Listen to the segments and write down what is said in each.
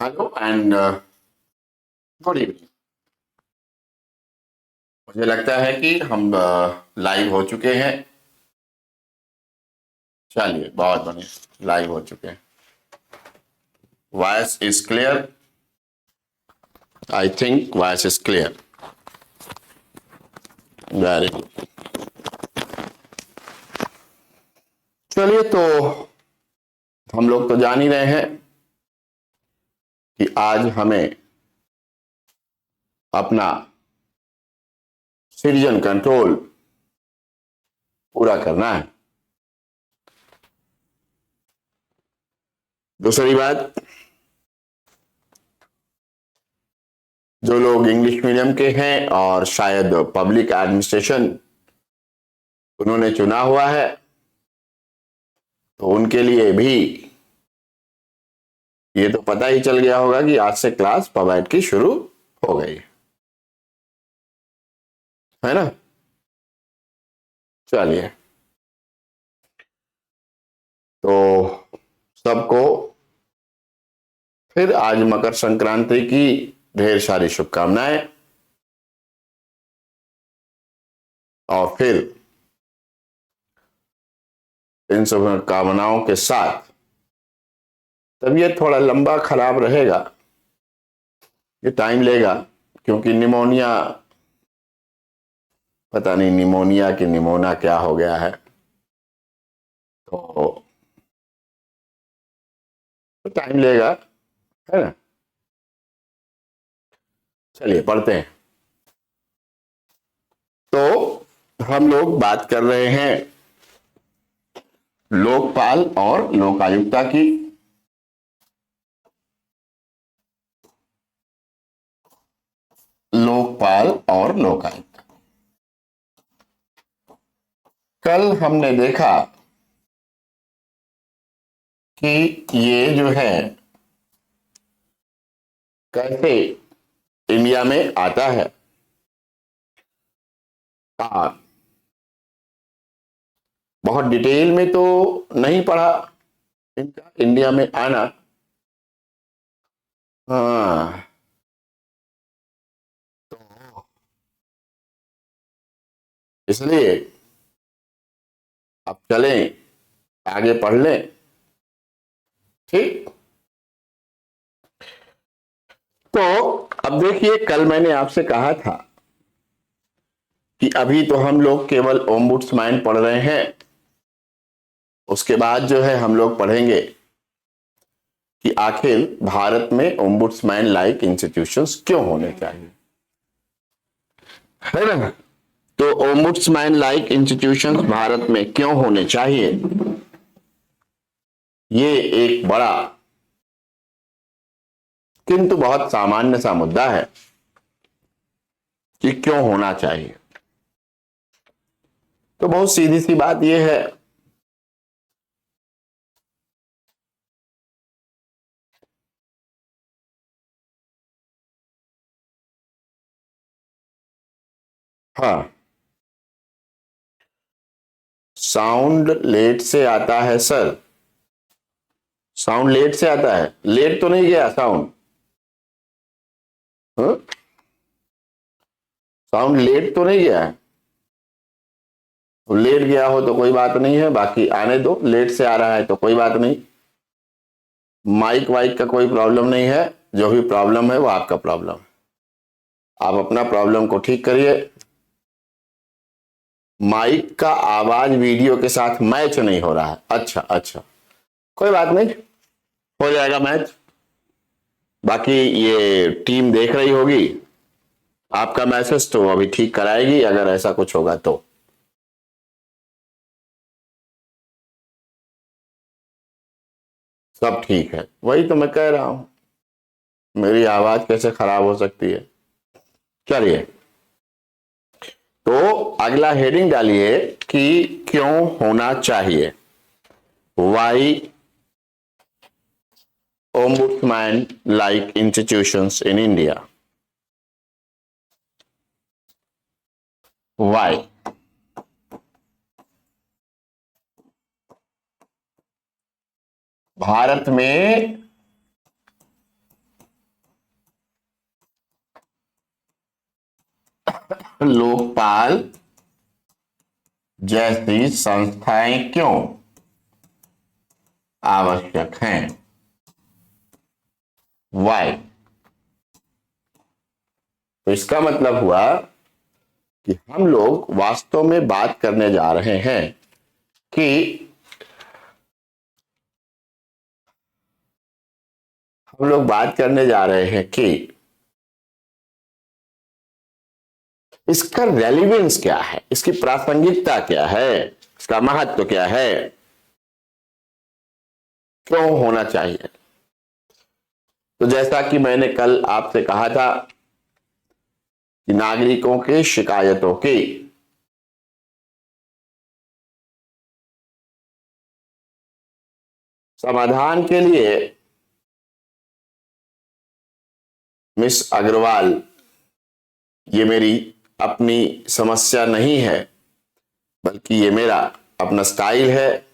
Hello and good evening. मुझे लगता है कि हम लाइव हो चुके हैं। चलिए, बहुत बढ़िया, लाइव हो चुके हैं। Voice is clear. I think voice is clear. Very good. चलिए, तो हम लोग तो जान ही रहे हैं कि आज हमें अपना सिटीजन कंट्रोल पूरा करना है। दूसरी बात, जो लोग इंग्लिश मीडियम के हैं और शायद पब्लिक एडमिनिस्ट्रेशन उन्होंने चुना हुआ है, तो उनके लिए भी ये तो पता ही चल गया होगा कि आज से क्लास पबैट की शुरू हो गई है ना। चलिए, तो सबको फिर आज मकर संक्रांति की ढेर सारी शुभकामनाएं। और फिर इन शुभकामनाओं के साथ तबीयत थोड़ा लंबा खराब रहेगा, ये टाइम लेगा, क्योंकि निमोनिया, पता नहीं निमोनिया की निमोना क्या हो गया है, तो टाइम लेगा, है ना। चलिए पढ़ते हैं। तो हम लोग बात कर रहे हैं लोकपाल और लोकायुक्ता की। लोकपाल और लोकायुक्त, कल हमने देखा कि ये जो है कैसे इंडिया में आता है। बहुत डिटेल में तो नहीं पढ़ा इनका इंडिया में आना। हाँ, तो इसलिए अब चलें, आगे पढ़ लें। ठीक, तो अब देखिए, कल मैंने आपसे कहा था कि अभी तो हम लोग केवल ओम्बुड्समैन पढ़ रहे हैं, उसके बाद जो है हम लोग पढ़ेंगे कि आखिर भारत में ओम्बुड्समैन लाइक इंस्टीट्यूशंस क्यों होने चाहिए, है ना। तो ओम्बुड्समैन लाइक इंस्टीट्यूशंस भारत में क्यों होने चाहिए, ये एक बड़ा किंतु बहुत सामान्य सा मुद्दा है कि क्यों होना चाहिए। तो बहुत सीधी सी बात यह है हाँ, साउंड लेट से आता है सर। साउंड लेट से आता है, लेट तो नहीं गया साउंड। साउंड लेट तो नहीं गया है, लेट गया हो तो कोई बात नहीं है, बाकी आने दो। लेट से आ रहा है तो कोई बात नहीं, माइक वाइक का कोई प्रॉब्लम नहीं है। जो भी प्रॉब्लम है वो आपका प्रॉब्लम है, आप अपना प्रॉब्लम को ठीक करिए। माइक का आवाज वीडियो के साथ मैच नहीं हो रहा है। अच्छा अच्छा, कोई बात नहीं, हो जाएगा मैच। बाकी ये टीम देख रही होगी आपका मैसेज, तो अभी ठीक कराएगी अगर ऐसा कुछ होगा तो। सब ठीक है, वही तो मैं कह रहा हूं, मेरी आवाज कैसे खराब हो सकती है। चलिए, तो अगला हेडिंग डालिए कि क्यों होना चाहिए। Why ombudsman like institutions in India. Why? भारत में अग्रवाल जैसी संस्थाएं क्यों आवश्यक हैं? वाई। तो इसका मतलब हुआ कि हम लोग वास्तव में बात करने जा रहे हैं कि हम लोग बात करने जा रहे हैं कि इसका रेलिवेंस क्या है, इसकी प्रासंगिकता क्या है, इसका महत्व क्या है, क्यों होना चाहिए। तो जैसा कि मैंने कल आपसे कहा था कि नागरिकों की शिकायतों की समाधान के लिए मिस अग्रवाल, ये मेरी अपनी समस्या नहीं है, बल्कि ये मेरा अपना स्टाइल है।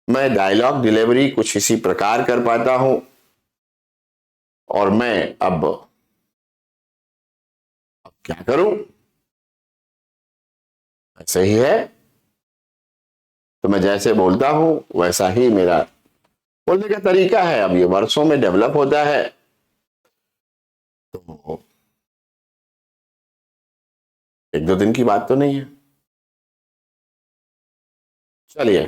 मैं डायलॉग डिलीवरी कुछ इसी प्रकार कर पाता हूं और मैं अब क्या करूं, ऐसे ही है। तो मैं जैसे बोलता हूं वैसा ही मेरा बोलने का तरीका है। अब ये वर्षों में डेवलप होता है। तो एक दो दिन की बात तो नहीं है। चलिए,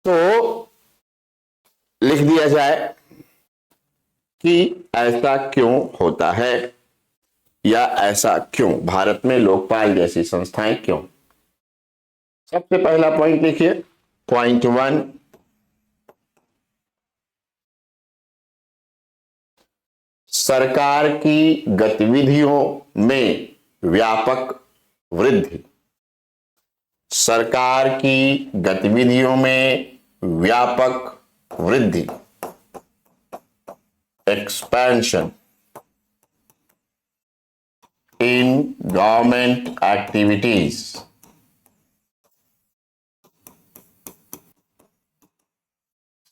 तो लिख दिया जाए कि ऐसा क्यों होता है, या ऐसा क्यों भारत में लोकपाल जैसी संस्थाएं क्यों। सबसे पहला पॉइंट लिखिए, पॉइंट 1, सरकार की गतिविधियों में व्यापक वृद्धि। सरकार की गतिविधियों में व्यापक वृद्धि, एक्सपेंशन इन गवर्नमेंट एक्टिविटीज।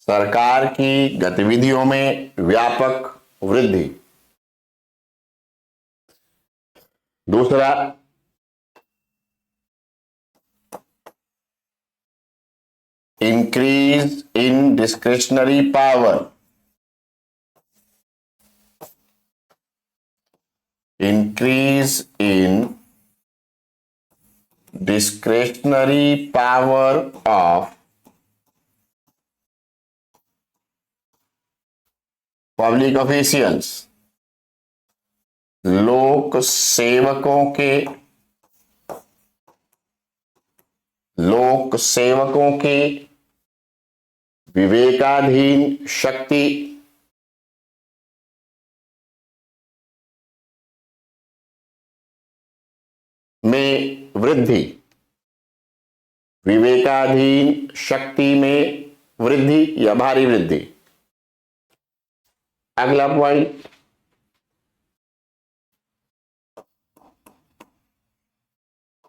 सरकार की गतिविधियों में व्यापक वृद्धि। दूसरा, increase in discretionary power. Increase in discretionary power of public officials, लोक सेवकों के विवेकाधीन शक्ति में वृद्धि। विवेकाधीन शक्ति में वृद्धि या भारी वृद्धि। अगला पॉइंट,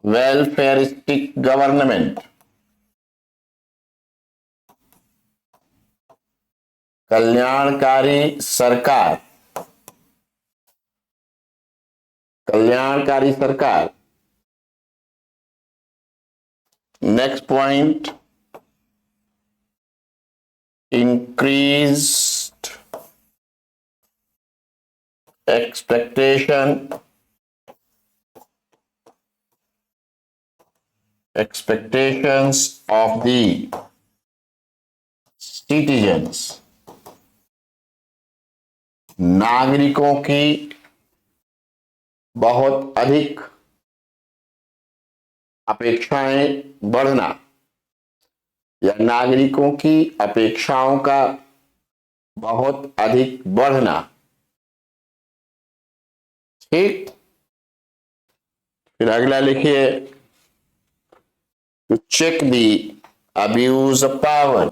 वेलफेयरिस्टिक गवर्नमेंट। कल्याणकारी सरकार। कल्याणकारी सरकार। Next point, increased expectations of the citizens, नागरिकों की बहुत अधिक अपेक्षाएं बढ़ना, या नागरिकों की अपेक्षाओं का बहुत अधिक बढ़ना। ठीक, फिर अगला लिखिए, to check the abuse of power.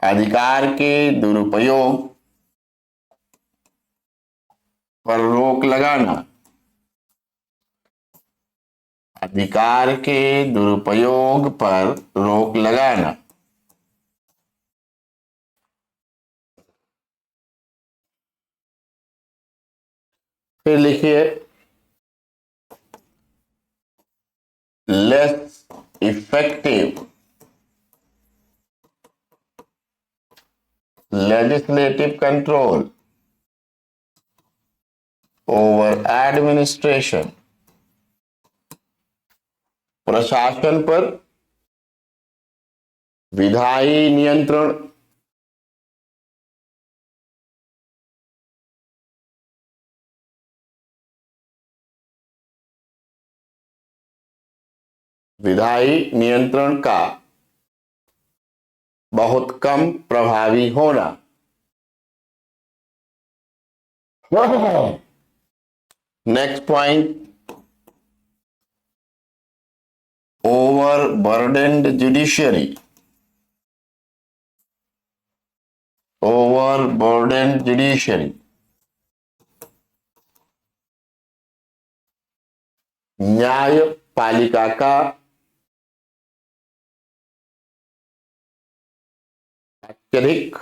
अधिकार के दुरुपयोग पर रोक लगाना। अधिकार के दुरुपयोग पर रोक लगाना। फिर लिखिए less effective legislative control over administration, प्रशासन पर विधायी नियंत्रण, विधायी नियंत्रण का बहुत कम प्रभावी होना। नेक्स्ट पॉइंट, ओवरबर्डेन्ड जुडिशियरी, ओवरबर्डेन्ड जुडिशियरी, न्यायपालिका का अत्यधिक,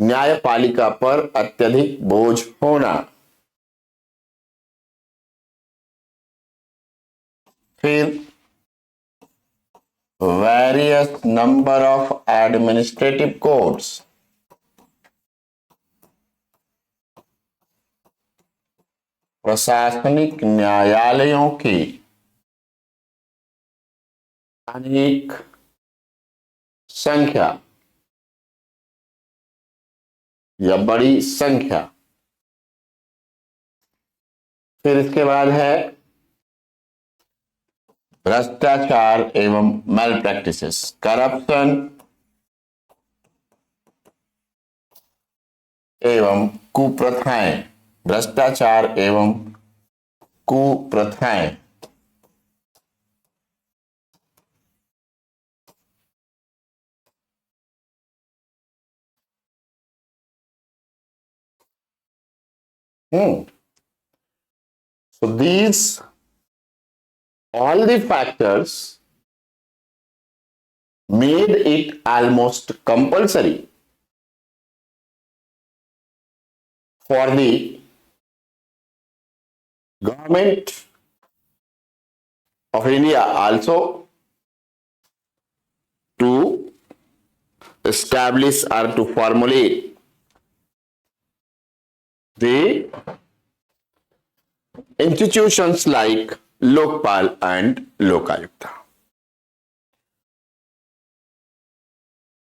न्यायपालिका पर अत्यधिक बोझ होना। फिर various number of administrative courts, प्रशासनिक न्यायालयों की अनेक संख्या या बड़ी संख्या। फिर इसके बाद है भ्रष्टाचार एवं मैल प्रैक्टिसेस, करप्शन एवं कुप्रथाएं, भ्रष्टाचार एवं कुप्रथाएं। So these all the factors made it almost compulsory for the government of India also to establish or to formulate the institutions like Lokpal and Lokayukta.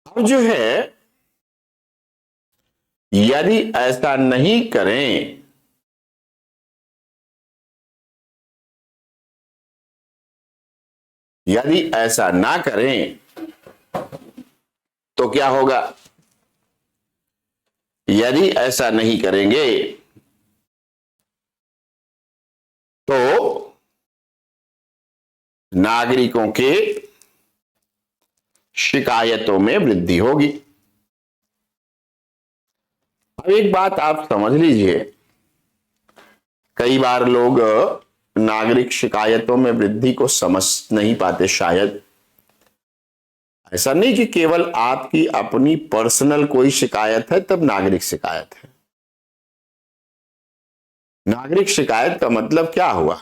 अब जो है यदि ऐसा नहीं करें यदि ऐसा ना करें तो क्या होगा? यदि ऐसा नहीं करेंगे तो नागरिकों के शिकायतों में वृद्धि होगी। अब एक बात आप समझ लीजिए, कई बार लोग नागरिक शिकायतों में वृद्धि को समझ नहीं पाते। शायद ऐसा नहीं कि केवल आपकी अपनी पर्सनल कोई शिकायत है तब नागरिक शिकायत है। नागरिक शिकायत का मतलब क्या हुआ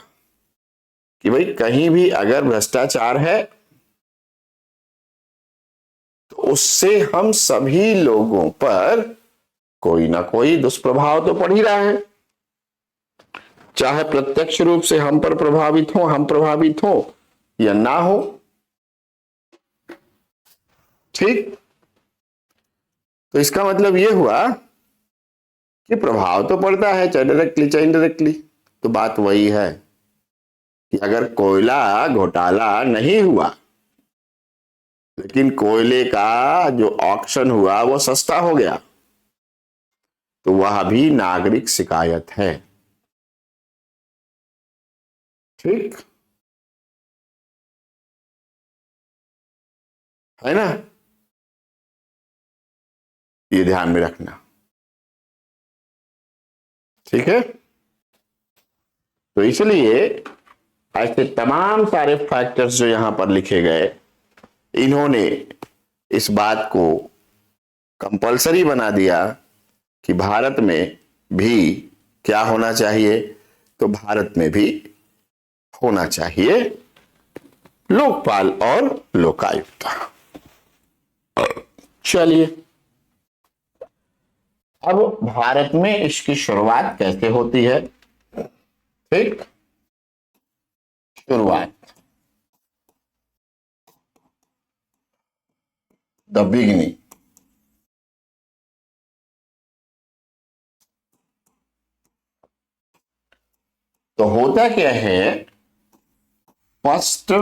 कि भाई कहीं भी अगर भ्रष्टाचार है तो उससे हम सभी लोगों पर कोई ना कोई दुष्प्रभाव तो पड़ ही रहा है, चाहे प्रत्यक्ष रूप से हम पर हम प्रभावित हो या ना हो। ठीक, तो इसका मतलब यह हुआ कि प्रभाव तो पड़ता है, चाहे डायरेक्टली चाहे इनडायरेक्टली। तो बात वही है कि अगर कोयला घोटाला नहीं हुआ लेकिन कोयले का जो ऑक्शन हुआ वो सस्ता हो गया तो वह भी नागरिक शिकायत है। ठीक है ना, ये ध्यान में रखना। ठीक है, तो इसलिए ऐसे तमाम सारे फैक्टर्स जो यहां पर लिखे गए, इन्होंने इस बात को कंपलसरी बना दिया कि भारत में भी क्या होना चाहिए? तो भारत में भी होना चाहिए लोकपाल और लोकायुक्त। चलिए, अब भारत में इसकी शुरुआत कैसे होती है? ठीक, शुरुआत, द बिगिनिंग। तो होता क्या है, फर्स्ट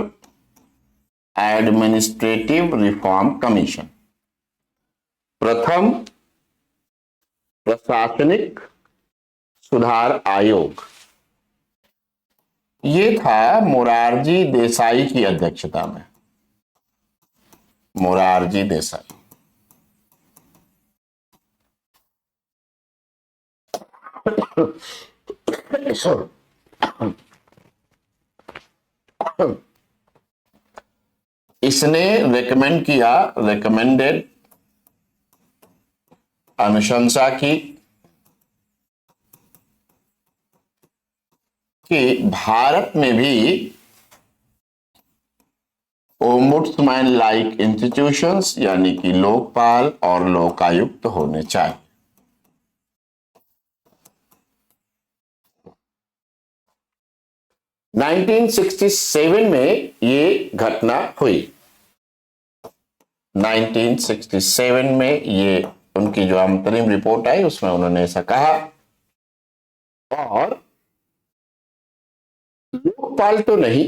एडमिनिस्ट्रेटिव रिफॉर्म कमीशन, प्रथम प्रशासनिक सुधार आयोग, ये था मोरारजी देसाई की अध्यक्षता में। मोरारजी देसाई। इसने रेकमेंड किया, रेकमेंडेड, अनुशंसा की कि भारत में भी ओम्बुड्समैन लाइक इंस्टीट्यूशंस यानी कि लोकपाल और लोकायुक्त होने चाहिए। नाइनटीन 1967 में ये घटना हुई। 1967 में ये उनकी जो अंतरिम रिपोर्ट आई उसमें उन्होंने ऐसा कहा। और लोकपाल तो नहीं,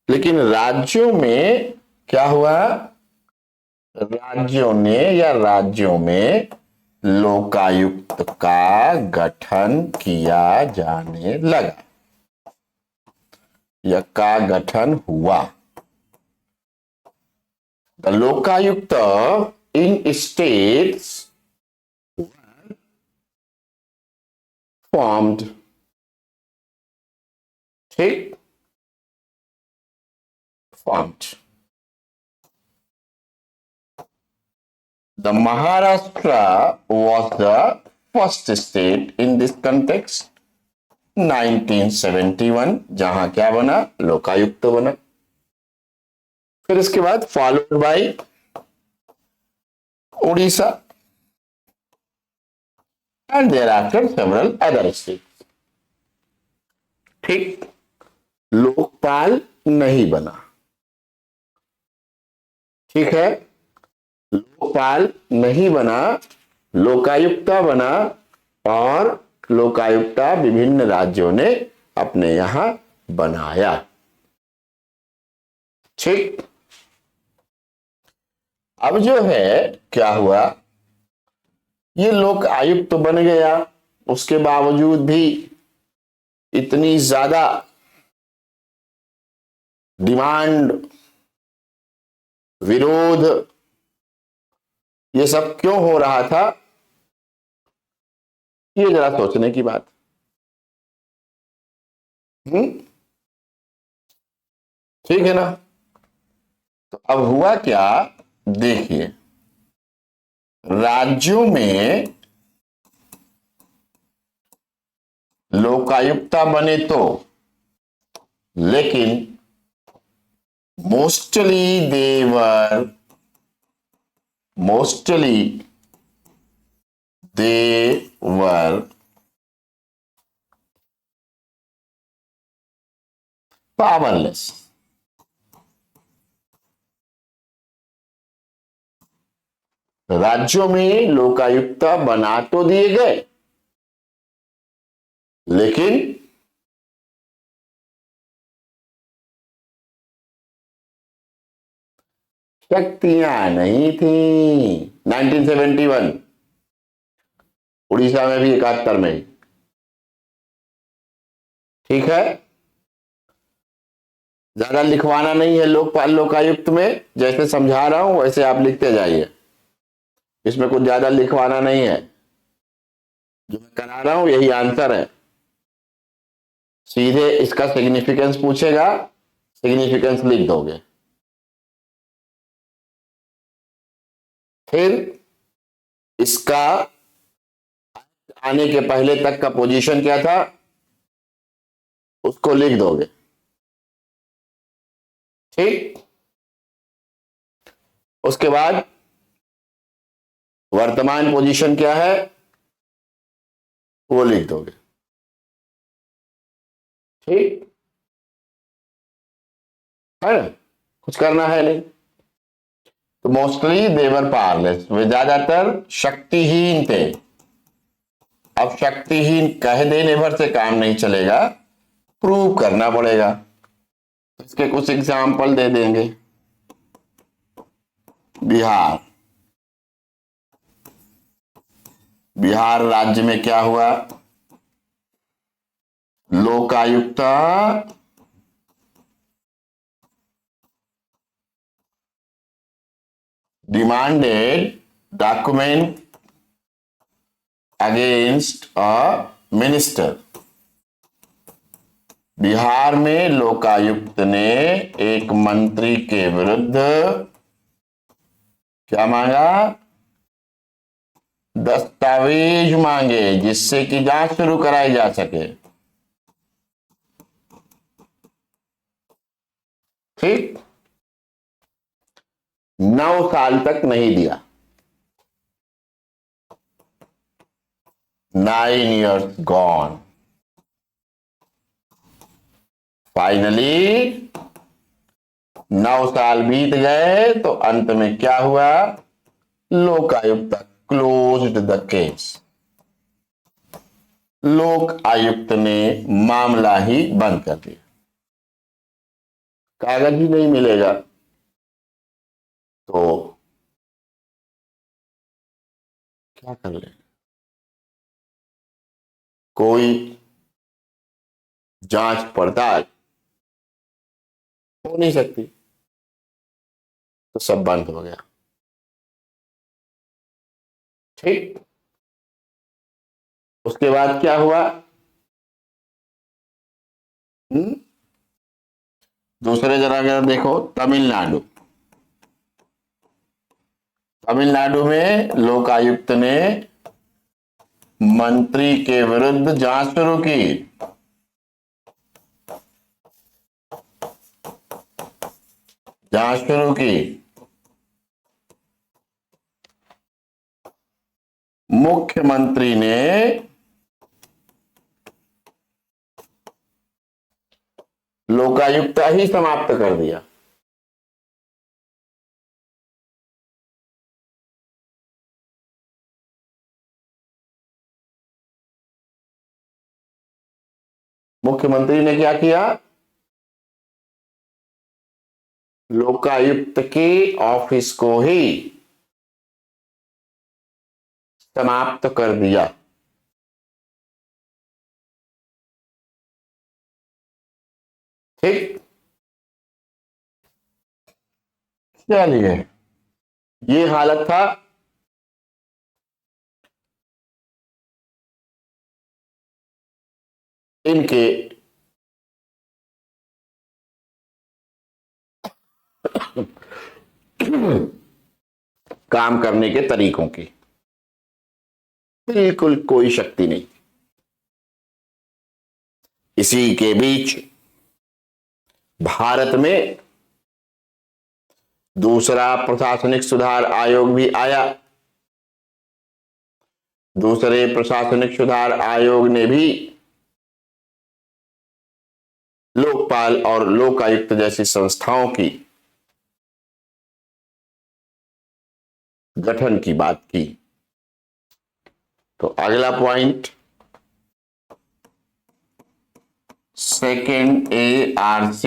लेकिन राज्यों में क्या हुआ, राज्यों में लोकायुक्त का गठन किया जाने लगा या का गठन हुआ। The Lokayukta in states formed, ठीक, formed. The Maharashtra was the first state in this context, 1971, जहां क्या बना, लोकायुक्त बना। फिर इसके बाद followed by Orissa and thereafter several other states. ठीक, लोकपाल नहीं बना, ठीक है, लोकपाल नहीं बना, लोकायुक्ता बना, और लोकायुक्ता विभिन्न राज्यों ने अपने यहां बनाया। ठीक, अब जो है क्या हुआ, ये लोक आयुक्त तो बन गया, उसके बावजूद भी इतनी ज्यादा डिमांड, विरोध, ये सब क्यों हो रहा था, ये जरा सोचने की बात। ठीक है ना। तो अब हुआ क्या, देखिए, राज्यों में लोकायुक्ता बने तो, लेकिन मोस्टली देवर पावरलेस। राज्यों में लोकायुक्ता बना तो दिए गए, लेकिन शक्तियां नहीं थी। 1971 उड़ीसा में भी, 71 में, ठीक है। ज्यादा लिखवाना नहीं है लोकपाल लोकायुक्त में, जैसे समझा रहा हूं वैसे आप लिखते जाइए, इसमें कुछ ज्यादा लिखवाना नहीं है, जो मैं करा रहा हूं यही आंसर है। सीधे इसका सिग्निफिकेंस पूछेगा, सिग्निफिकेंस लिख दोगे, फिर इसका आने के पहले तक का पोजीशन क्या था उसको लिख दोगे। ठीक, उसके बाद वर्तमान पोजीशन क्या है वो लिख दोगे। ठीक है ना, कुछ करना है नहीं। तो मोस्टली देवर पावरलेस, वे ज्यादातर शक्तिहीन थे। अब शक्तिहीन कह देने भर से काम नहीं चलेगा, प्रूव करना पड़ेगा। इसके कुछ एग्जाम्पल दे देंगे। बिहार, बिहार राज्य में क्या हुआ, Lokayukta demanded document against a minister। Bihar में लोकायुक्त ने एक मंत्री के विरुद्ध क्या मांगा, दस्तावेज मांगे जिससे कि जांच शुरू कराई जा सके। ठीक, 9 साल तक नहीं दिया, 9 years gone। फाइनली 9 साल बीत गए तो अंत में क्या हुआ, लोकायुक्त क्लोज्ड द केस। लोक आयुक्त ने मामला ही बंद कर दिया, कागज ही नहीं मिलेगा तो क्या कर ले, कोई जांच पड़ताल हो नहीं सकती, तो सब बंद हो गया। ठीक, उसके बाद क्या हुआ, दूसरे जरा अगर देखो, तमिलनाडु, तमिलनाडु में लोकायुक्त ने मंत्री के विरुद्ध जांच शुरू की। जांच शुरू की, मुख्यमंत्री ने लोकायुक्ता ही समाप्त कर दिया। मुख्यमंत्री ने क्या किया, लोकायुक्त के ऑफिस को ही समाप्त कर दिया। ठीक, चलिए, ये हालत था इनके काम करने के तरीकों की, बिल्कुल कोई शक्ति नहीं। इसी के बीच भारत में दूसरा प्रशासनिक सुधार आयोग भी आया। दूसरे प्रशासनिक सुधार आयोग ने भी लोकपाल और लोकायुक्त जैसी संस्थाओं की गठन की बात की। तो अगला पॉइंट, सेकेंड ARC,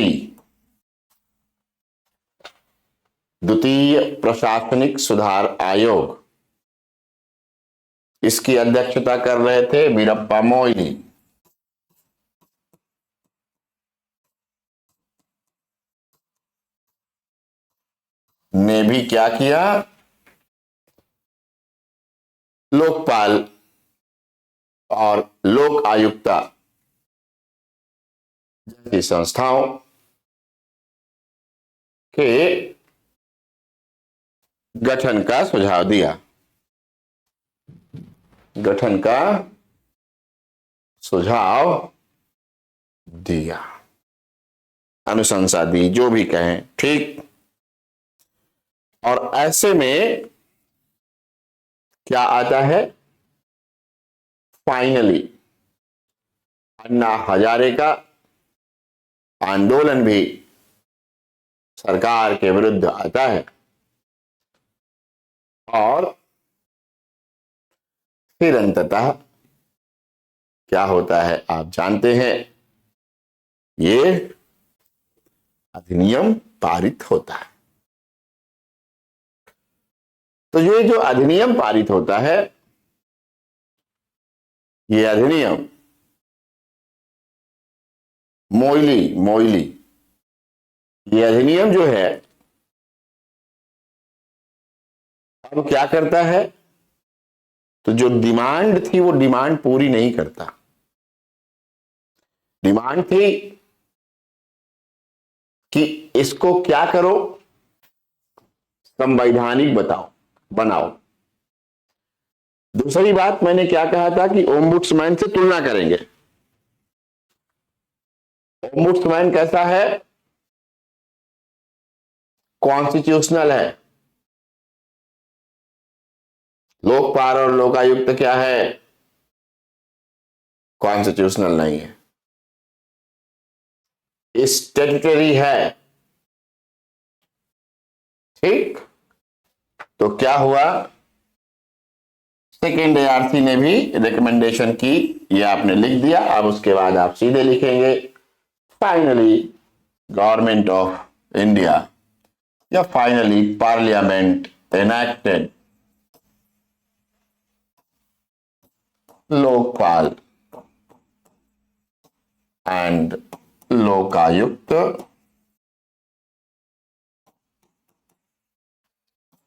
द्वितीय प्रशासनिक सुधार आयोग, इसकी अध्यक्षता कर रहे थे वीरप्पा मोइली। ने भी क्या किया, लोकपाल और लोक आयुक्ता जैसी संस्थाओं के गठन का सुझाव दिया। गठन का सुझाव दिया, अनुशंसा दी, जो भी कहें, ठीक। और ऐसे में क्या आता है, फाइनली अन्ना हजारे का आंदोलन भी सरकार के विरुद्ध आता है और फिर अंततः क्या होता है आप जानते हैं, ये अधिनियम पारित होता है। तो ये जो अधिनियम पारित होता है, ये अधिनियम मोइली ये अधिनियम जो है अब क्या करता है, तो जो डिमांड थी वो डिमांड पूरी नहीं करता। डिमांड थी कि इसको क्या करो, संवैधानिक बनाओ। दूसरी बात मैंने क्या कहा था कि ओम्बुड्समैन से तुलना करेंगे। ओम्बुड्समैन कैसा है, कॉन्स्टिट्यूशनल है। लोकपाल और लोकायुक्त क्या है, कॉन्स्टिट्यूशनल नहीं है, स्टैट्यूटरी है, ठीक। तो क्या हुआ, सेकेंड ARC ने भी रिकमेंडेशन की, ये आपने लिख दिया। अब उसके बाद आप सीधे लिखेंगे फाइनली गवर्नमेंट ऑफ इंडिया या finally parliament enacted Lokpal and Lokayukta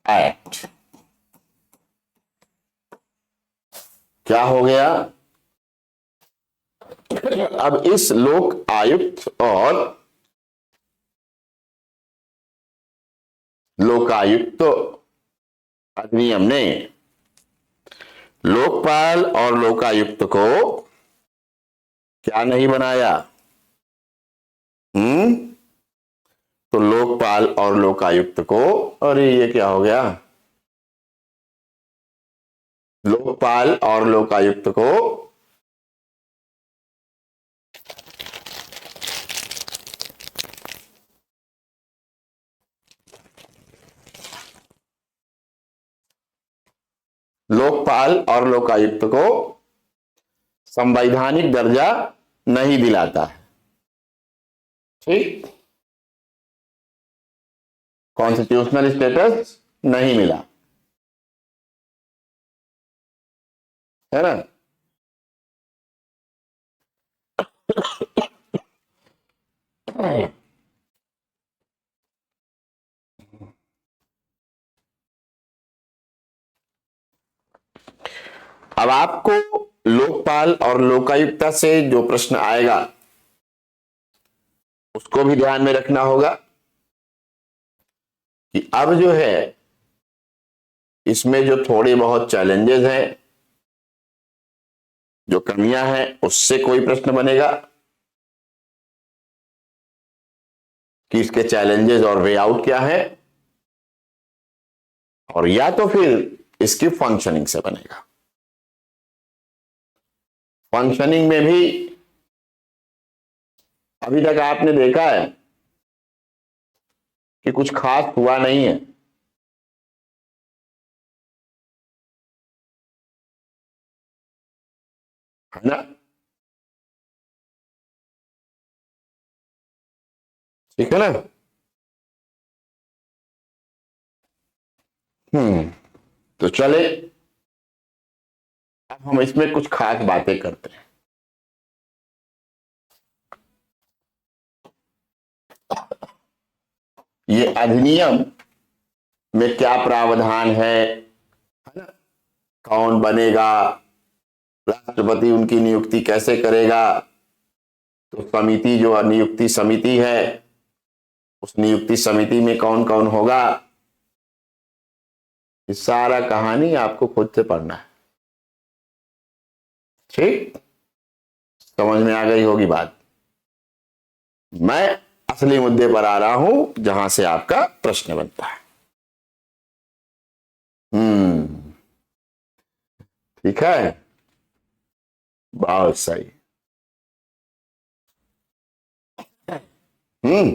act. क्या हो गया, अब इस लोक आयुक्त और लोकायुक्त अधिनियम ने लोकपाल और लोकायुक्त को क्या नहीं बनाया, तो लोकपाल और लोकायुक्त को, अरे ये क्या हो गया, लोकपाल और लोकायुक्त को लोकपाल और लोकायुक्त को संवैधानिक दर्जा नहीं दिलाता है, ठीक। कॉन्स्टिट्यूशनल स्टेटस नहीं मिला, है ना। अब आपको लोकपाल और लोकायुक्ता से जो प्रश्न आएगा उसको भी ध्यान में रखना होगा कि अब जो है इसमें जो थोड़ी बहुत चैलेंजेस हैं, जो कमियां हैं, उससे कोई प्रश्न बनेगा कि इसके चैलेंजेस और वे आउट क्या है, और या तो फिर इसकी फंक्शनिंग से बनेगा। फंक्शनिंग में भी अभी तक आपने देखा है कि कुछ खास हुआ नहीं है, है ना, ठीक है ना। तो चले अब हम इसमें कुछ खास बातें करते हैं। ये अधिनियम में क्या प्रावधान है ना, कौन बनेगा, राष्ट्रपति उनकी नियुक्ति कैसे करेगा, तो समिति जो नियुक्ति समिति है उस नियुक्ति समिति में कौन कौन होगा, ये सारा कहानी आपको खुद से पढ़ना है, ठीक। समझ में आ गई होगी बात। मैं असली मुद्दे पर आ रहा हूं जहां से आपका प्रश्न बनता है। ठीक है, बहुत सही। हम्म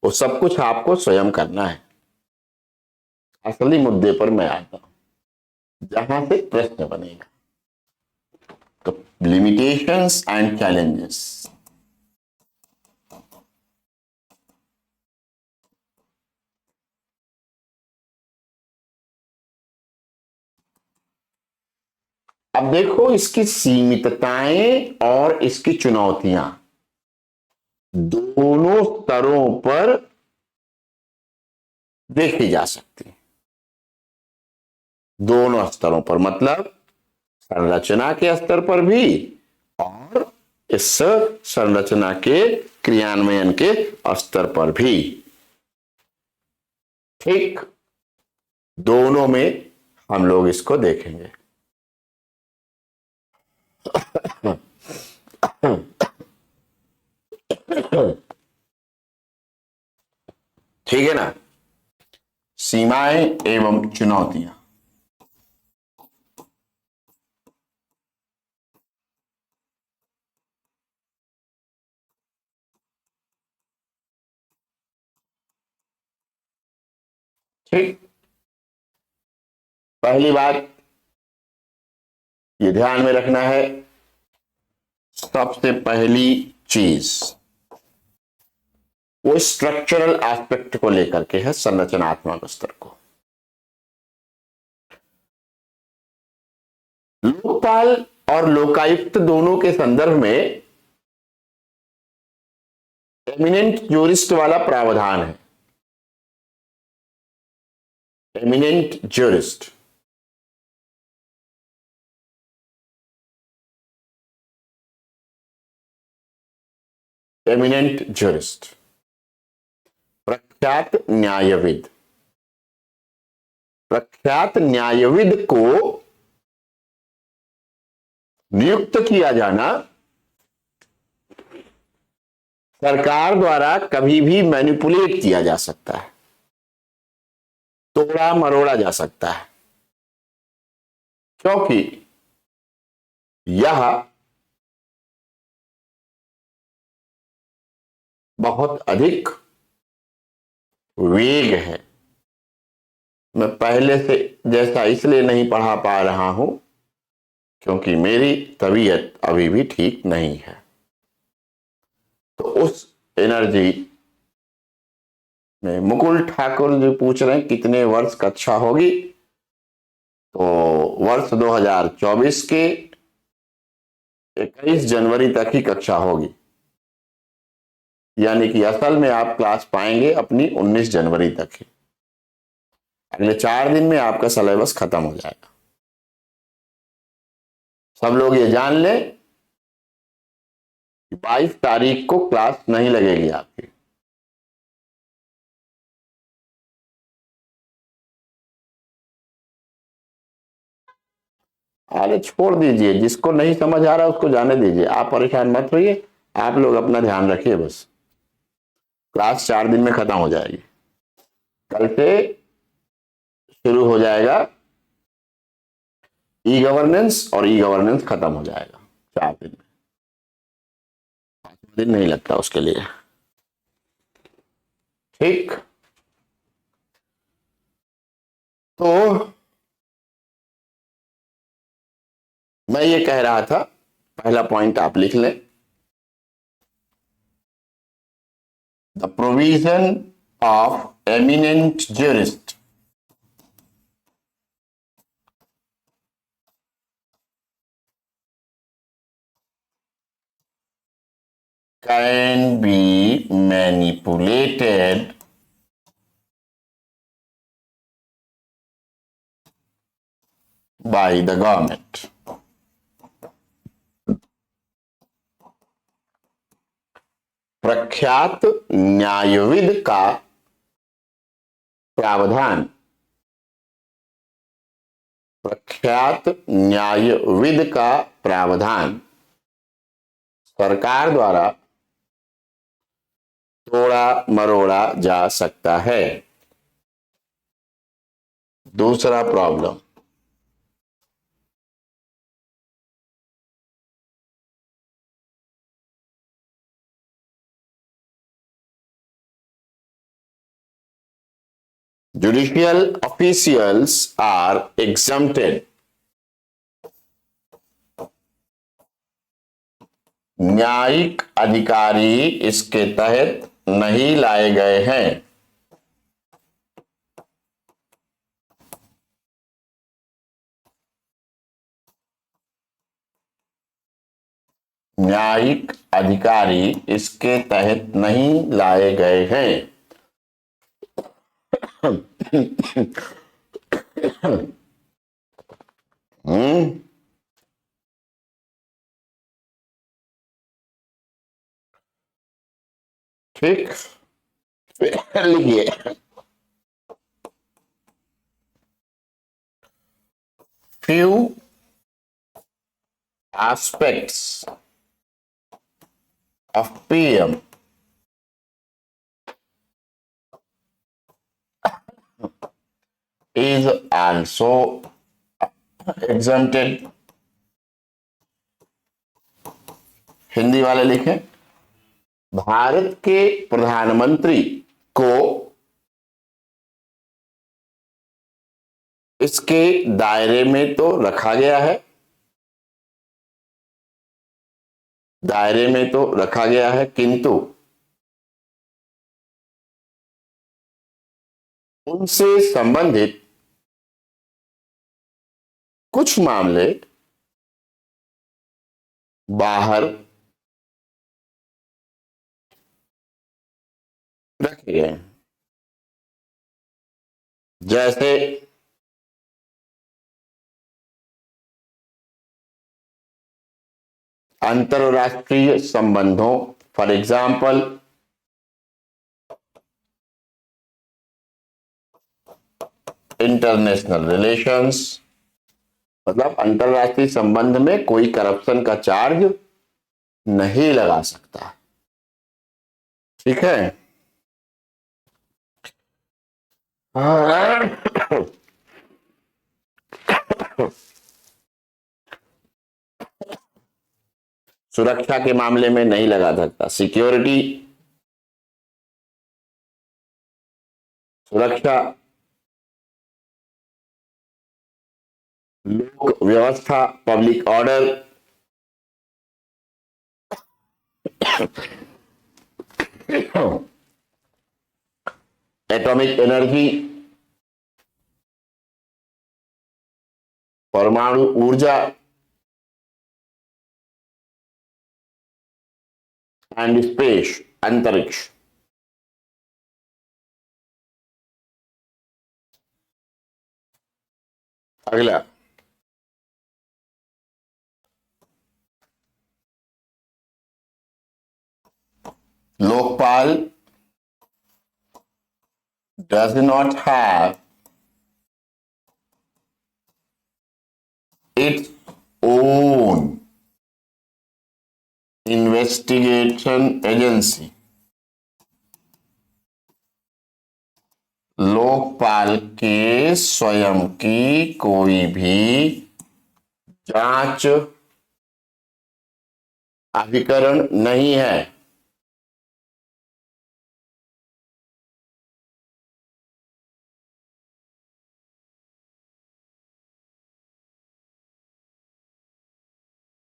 वो सब कुछ आपको स्वयं करना है। असली मुद्दे पर मैं आता हूं जहां से प्रश्न बनेगा। तो लिमिटेशंस एंड चैलेंजेस। अब देखो, इसकी सीमितताएं और इसकी चुनौतियां दोनों स्तरों पर देखी जा सकती हैं। दोनों स्तरों पर मतलब संरचना के स्तर पर भी और इस संरचना के क्रियान्वयन के स्तर पर भी। ठीक, दोनों में हम लोग इसको देखेंगे। ठीक है ना। सीमाएं एवं चुनौतियां। ठीक, पहली बात ये ध्यान में रखना है, सबसे पहली चीज वो स्ट्रक्चरल एस्पेक्ट को लेकर के है, संरचनात्मक स्तर को। लोकपाल और लोकायुक्त दोनों के संदर्भ में एमिनेंट ज्यूरिस्ट वाला प्रावधान है। एमिनेंट ज्यूरिस्ट, एमिनेंट ज्यूरिस्ट, प्रख्यात न्यायविद। प्रख्यात न्यायविद को नियुक्त किया जाना सरकार द्वारा कभी भी मैनिपुलेट किया जा सकता है, तोड़ा मरोड़ा जा सकता है, क्योंकि यह बहुत अधिक वेग है। मैं पहले से जैसा इसलिए नहीं पढ़ा पा रहा हूं क्योंकि मेरी तबीयत अभी भी ठीक नहीं है। तो उस एनर्जी में मुकुल ठाकुर जो पूछ रहे हैं कितने वर्ष कक्षा होगी, तो वर्ष 2024 के 21 जनवरी तक ही कक्षा होगी, यानी कि असल में आप क्लास पाएंगे अपनी 19 जनवरी तक ही। अगले 4 दिन में आपका सिलेबस खत्म हो जाएगा। सब लोग ये जान लें कि 22 तारीख को क्लास नहीं लगेगी आपकी। अरे छोड़ दीजिए, जिसको नहीं समझ आ रहा उसको जाने दीजिए, आप परेशान मत होइए। आप लोग अपना ध्यान रखिए बस। क्लास 4 दिन में खत्म हो जाएगी। कल से शुरू हो जाएगा ई गवर्नेंस, और ई गवर्नेंस खत्म हो जाएगा 4 दिन में। 5 दिन नहीं लगता उसके लिए। ठीक, तो मैं ये कह रहा था, पहला पॉइंट आप लिख लें। The provision of eminent jurist can be manipulated by the government. प्रख्यात न्यायविद का प्रावधान प्रख्यात न्यायविद का प्रावधान सरकार द्वारा तोड़ा मरोड़ा जा सकता है। दूसरा problem, judicial officials are exempted। न्यायिक अधिकारी इसके तहत नहीं लाए गए हैं। न्यायिक अधिकारी इसके तहत नहीं लाए गए हैं। ठीक, लिखिए, few aspects of PM is also exempted। Hindi वाले लिखें, भारत के प्रधानमंत्री को इसके दायरे में तो रखा गया है, दायरे में तो रखा गया है, किंतु उनसे संबंधित कुछ मामले बाहर रखे गए हैं। जैसे अंतरराष्ट्रीय संबंधों, फॉर एग्जाम्पल इंटरनेशनल रिलेशंस, मतलब अंतरराष्ट्रीय संबंध में कोई करप्शन का चार्ज नहीं लगा सकता। ठीक है। सुरक्षा के मामले में नहीं लगा सकता। सिक्योरिटी, सुरक्षा, लोक व्यवस्था, पब्लिक ऑर्डर, एटॉमिक एनर्जी, परमाणु ऊर्जा एंड स्पेस, अंतरिक्ष। अगला, Lokpal does not have its own investigation agency। Lokpal के स्वयं की कोई भी जांच अभिकरण नहीं है।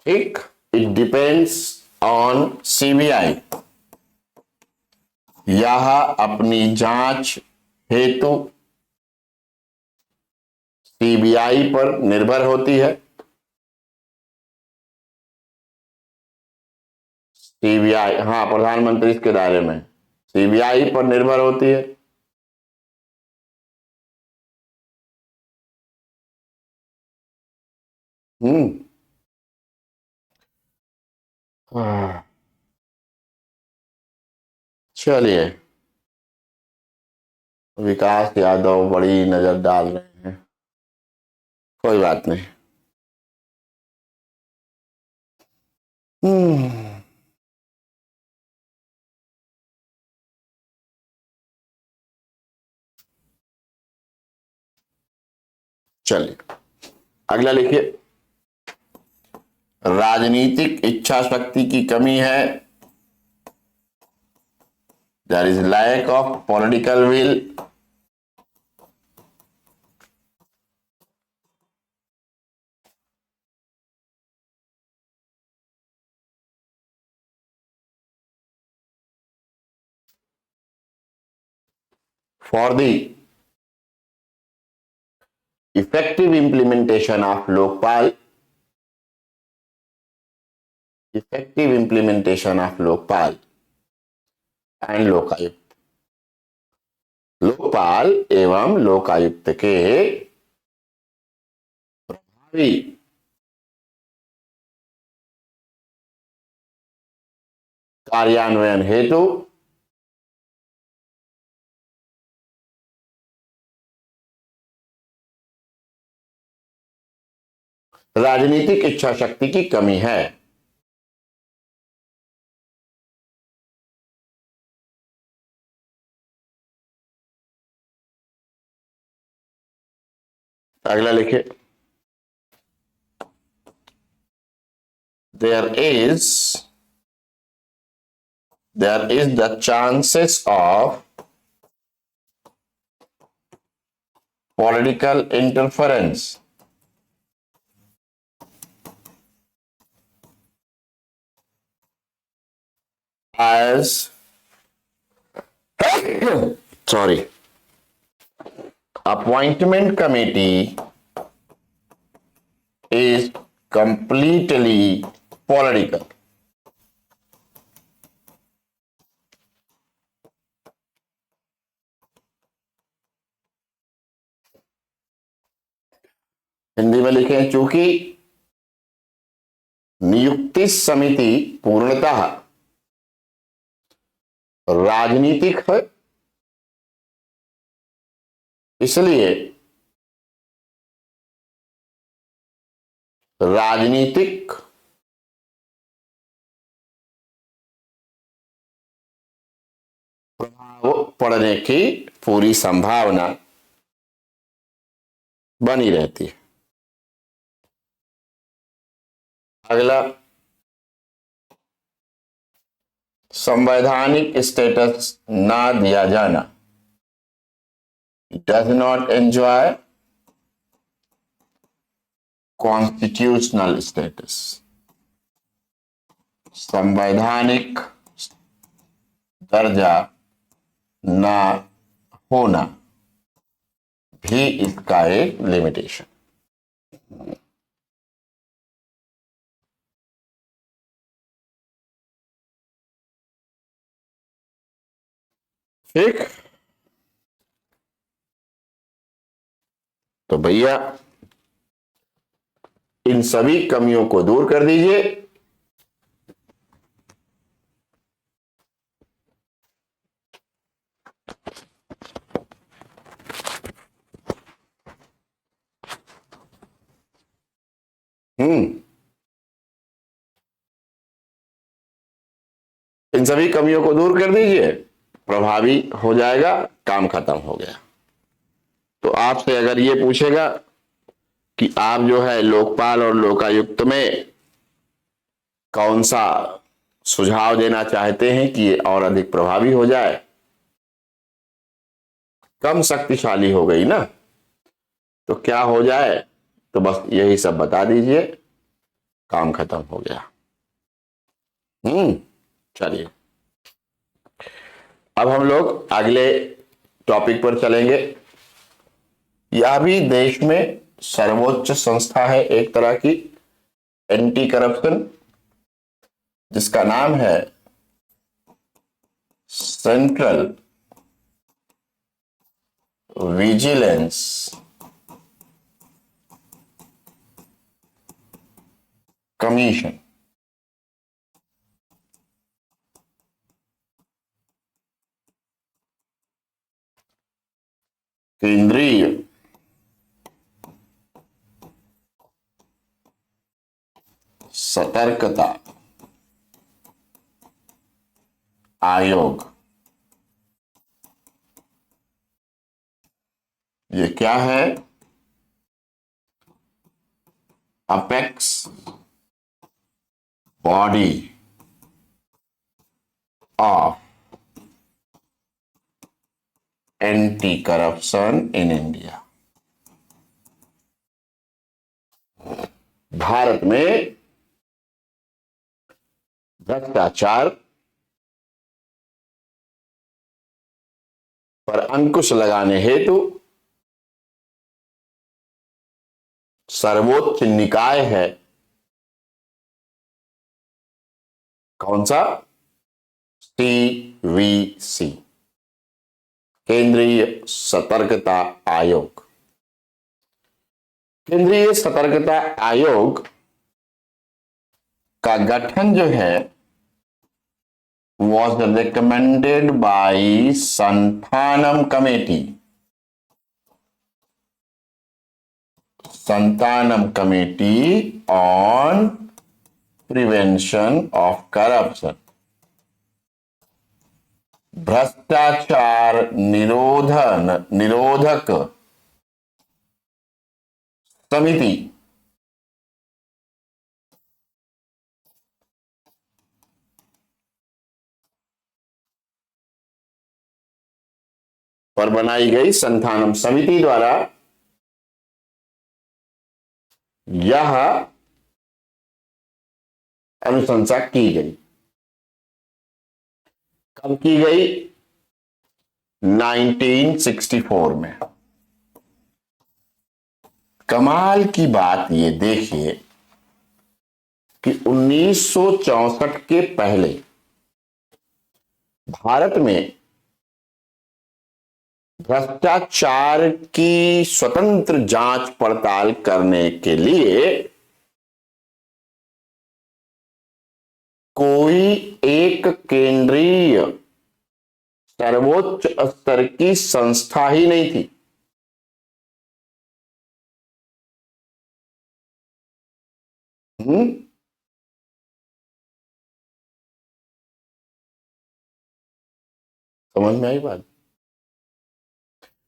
ठीक, इट डिपेंड्स ऑन सीबीआई। यह अपनी जांच हेतु सीबीआई पर निर्भर होती है। सीबीआई, हाँ, प्रधानमंत्री इसके दायरे में, सीबीआई पर निर्भर होती है। चलिए, विकास यादव बड़ी नजर डाल रहे हैं। कोई बात नहीं। हम्म, चलिए अगला लिखिए। राजनीतिक इच्छा शक्ति की कमी है। There is lack of political will for the effective implementation of lokpal effective implementation of lokpal and Lokayukta. Lokpal एवं लोकायुक्त के प्रभावी कार्यान्वयन हेतु राजनीतिक इच्छा शक्ति की कमी है। अगला लिखिए। there is the chances of political interference as sorry appointment committee is completely political। Hindi में लिखें, चूंकि नियुक्ति समिति पूर्णतः राजनीतिक है, इसलिए राजनीतिक प्रभाव पड़ने की पूरी संभावना बनी रहती है। अगला, संवैधानिक स्टेटस ना दिया जाना, does not enjoy constitutional status. संवैधानिक दर्जा ना होना भी इसका एक लिमिटेशन। ठीक, तो भैया इन सभी कमियों को दूर कर दीजिए। इन सभी कमियों को दूर कर दीजिए, प्रभावी हो जाएगा, काम खत्म हो गया। तो आपसे अगर ये पूछेगा कि आप जो है लोकपाल और लोकायुक्त में कौन सा सुझाव देना चाहते हैं कि ये और अधिक प्रभावी हो जाए, कम शक्तिशाली हो गई ना, तो क्या हो जाए, तो बस यही सब बता दीजिए, काम खत्म हो गया। चलिए अब हम लोग अगले टॉपिक पर चलेंगे। यह भी देश में सर्वोच्च संस्था है एक तरह की एंटी करप्शन, जिसका नाम है सेंट्रल विजिलेंस कमीशन। केंद्रीय सतर्कता आयोग, ये क्या है? Apex body of anti corruption in India. Bharat में भ्रष्टाचार पर अंकुश लगाने हेतु सर्वोच्च निकाय है, कौन सा? सीवीसी, केंद्रीय सतर्कता आयोग। केंद्रीय सतर्कता आयोग का गठन जो है was recommended by Santhanam committee, Santhanam committee on prevention of corruption, भ्रष्टाचार निरोधक समिति पर बनाई गई संथानम समिति द्वारा यह अनुशंसा की गई। कब की गई? 1964 में। कमाल की बात ये देखिए कि 1964 के पहले भारत में भ्रष्टाचार की स्वतंत्र जांच पड़ताल करने के लिए कोई एक केंद्रीय सर्वोच्च स्तर की संस्था ही नहीं थी। समझ में आई बात?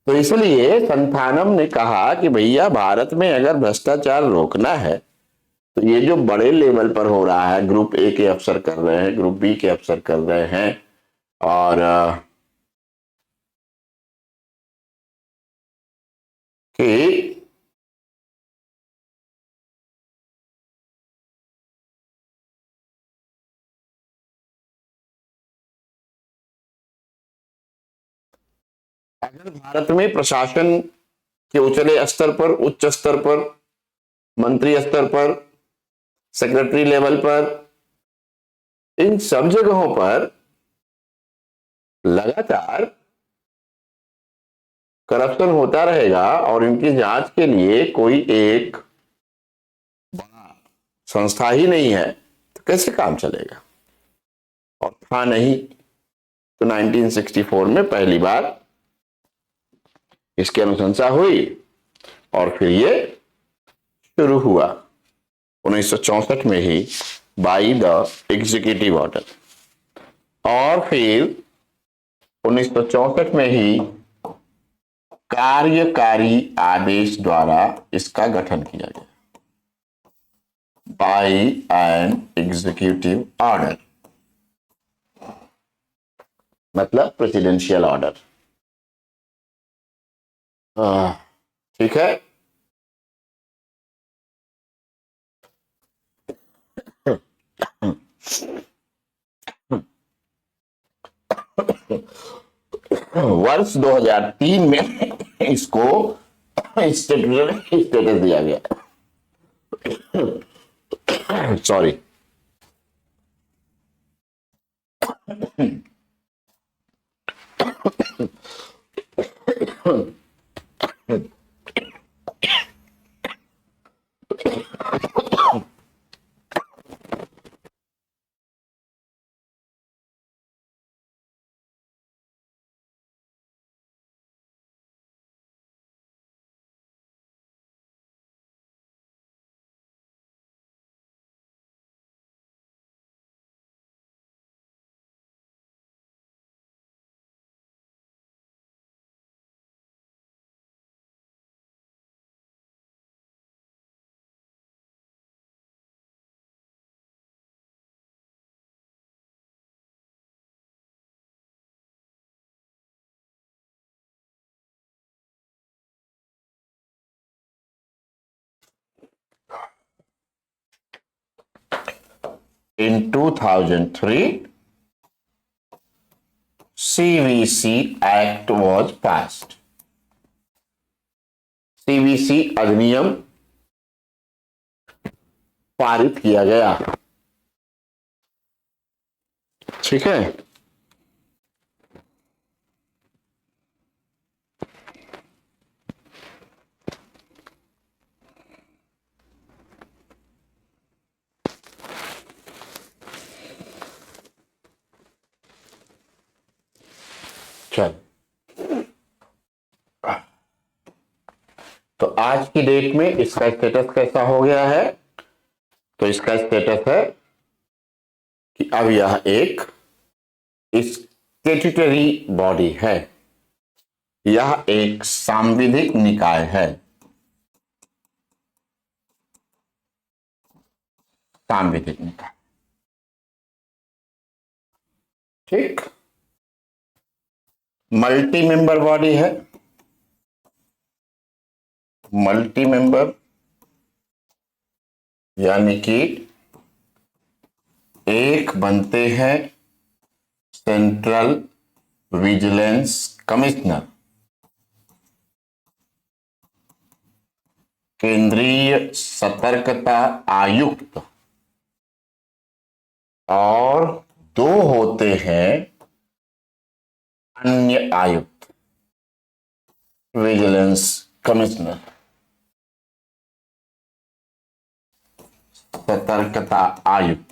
तो इसलिए संथानम ने कहा कि भैया भारत में अगर भ्रष्टाचार रोकना है तो ये जो बड़े लेवल पर हो रहा है, ग्रुप ए के अफसर कर रहे हैं, ग्रुप बी के अफसर कर रहे हैं, और कि अगर भारत में प्रशासन के उचले स्तर पर, उच्च स्तर पर, मंत्री स्तर पर, सेक्रेटरी लेवल पर, इन सब जगहों पर लगातार करप्शन होता रहेगा और इनकी जांच के लिए कोई एक बड़ा संस्था ही नहीं है तो कैसे काम चलेगा? और था नहीं। तो 1964 में पहली बार इसकी अनुशंसा हुई और फिर ये शुरू हुआ 1964 में ही बाय द एग्जीक्यूटिव ऑर्डर, और फिर 1964 में ही कार्यकारी आदेश द्वारा इसका गठन किया गया, बाय एन एग्जीक्यूटिव ऑर्डर, मतलब प्रेसिडेंशियल ऑर्डर। ठीक है। वर्ष 2003 में इसको स्टेटस दिया गया। Sorry. in 2003 CVC Act was passed. CVC अधिनियम पारित किया गया। ठीक है, चल तो आज की डेट में इसका स्टेटस कैसा हो गया है? तो इसका स्टेटस है कि अब यह एक स्टैट्यूटरी बॉडी है, यह एक सांविधिक निकाय है। सांविधिक निकाय, ठीक। मल्टी मेंबर बॉडी है, मल्टी मेंबर यानी कि एक बनते हैं सेंट्रल विजिलेंस कमिश्नर, केंद्रीय सतर्कता आयुक्त, और दो होते हैं अन्य आयुक्त, विजिलेंस कमिश्नर, सतर्कता आयुक्त।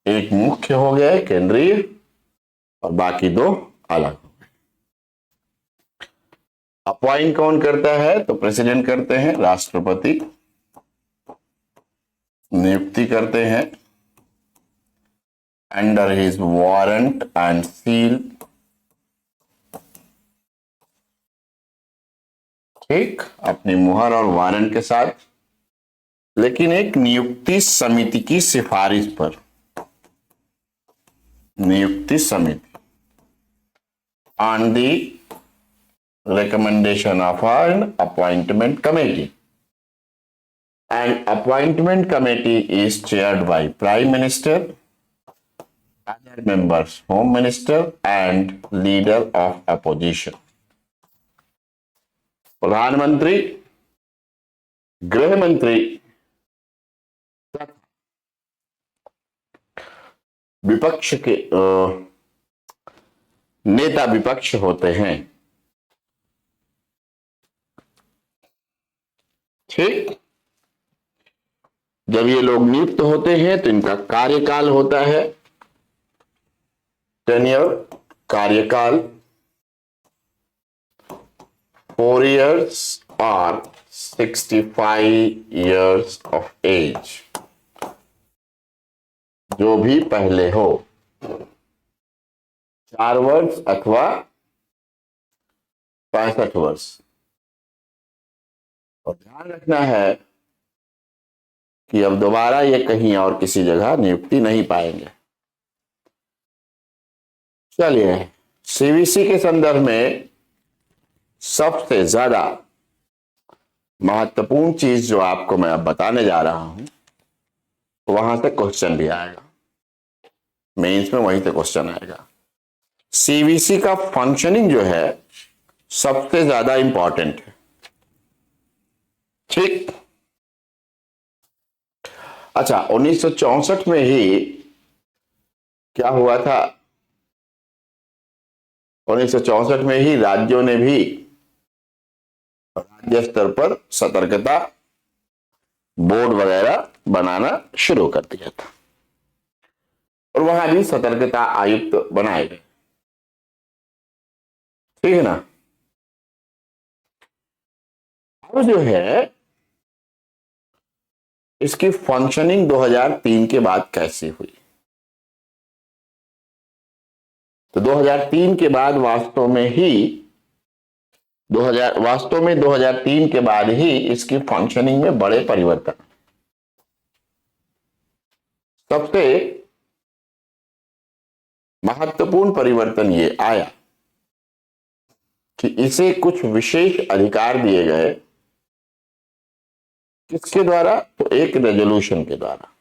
एक मुख्य हो गया है केंद्रीय, और बाकी दो अलग हो गए। अपॉइंट कौन करता है? तो प्रेसिडेंट करते हैं, राष्ट्रपति नियुक्ति करते हैं under his warrant and seal. ठीक, अपनी मुहर और वारंट के साथ, लेकिन एक नियुक्ति समिति की सिफारिश पर। नियुक्ति समिति on the recommendation of an appointment committee, and appointment committee is chaired by prime minister, other members home minister and leader of opposition। प्रधानमंत्री, गृह मंत्री, विपक्ष के नेता विपक्ष होते हैं। ठीक, जब ये लोग नियुक्त होते हैं तो इनका कार्यकाल होता है, टेन्योर, कार्यकाल 4 years और 65 years of age, जो भी पहले हो, 4 वर्ष अथवा 65 वर्ष। और ध्यान रखना है कि अब दोबारा ये कहीं और किसी जगह नियुक्ति नहीं पाएंगे। चलिए, सीवीसी के संदर्भ में सबसे ज्यादा महत्वपूर्ण चीज जो आपको मैं अब बताने जा रहा हूं, वहां से क्वेश्चन भी आएगा, मेंस में वहीं से क्वेश्चन आएगा। सीवीसी का फंक्शनिंग जो है सबसे ज्यादा इंपॉर्टेंट है। ठीक, अच्छा, 1964 में ही क्या हुआ था? 1964 में ही राज्यों ने भी राज्य स्तर पर सतर्कता बोर्ड वगैरह बनाना शुरू कर दिया था, और वहां भी सतर्कता आयुक्त बनाए गए। ठीक है ना? अब जो है इसकी फंक्शनिंग 2003 के बाद कैसे हुई? तो 2003 के बाद वास्तव में 2003 के बाद ही इसकी फंक्शनिंग में बड़े परिवर्तन। सबसे महत्वपूर्ण परिवर्तन ये आया कि इसे कुछ विशेष अधिकार दिए गए किसके द्वारा? तो एक रेजोल्यूशन के द्वारा।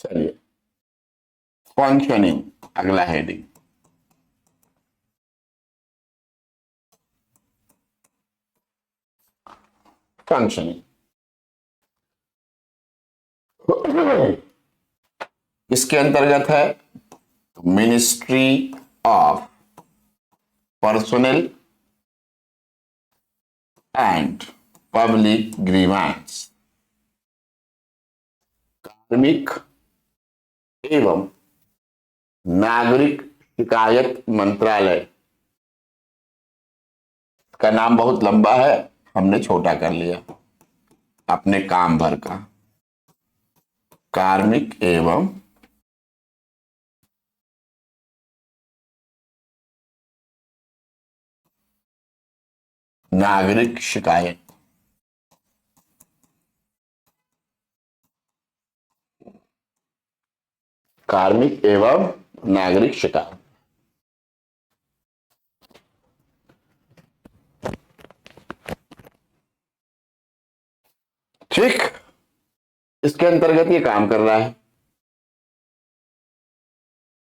चलिए, फंक्शनिंग अगला हेडिंग। फंक्शनिंग किसके अंतर्गत है? Ministry of personal and public grievance, कार्मिक एवं नागरिक शिकायत मंत्रालय। का नाम बहुत लंबा है, हमने छोटा कर लिया अपने काम भर का। कार्मिक एवं नागरिक शिकायत, कार्मिक एवं नागरिक शिकायत। ठीक, इसके अंतर्गत ये काम कर रहा है,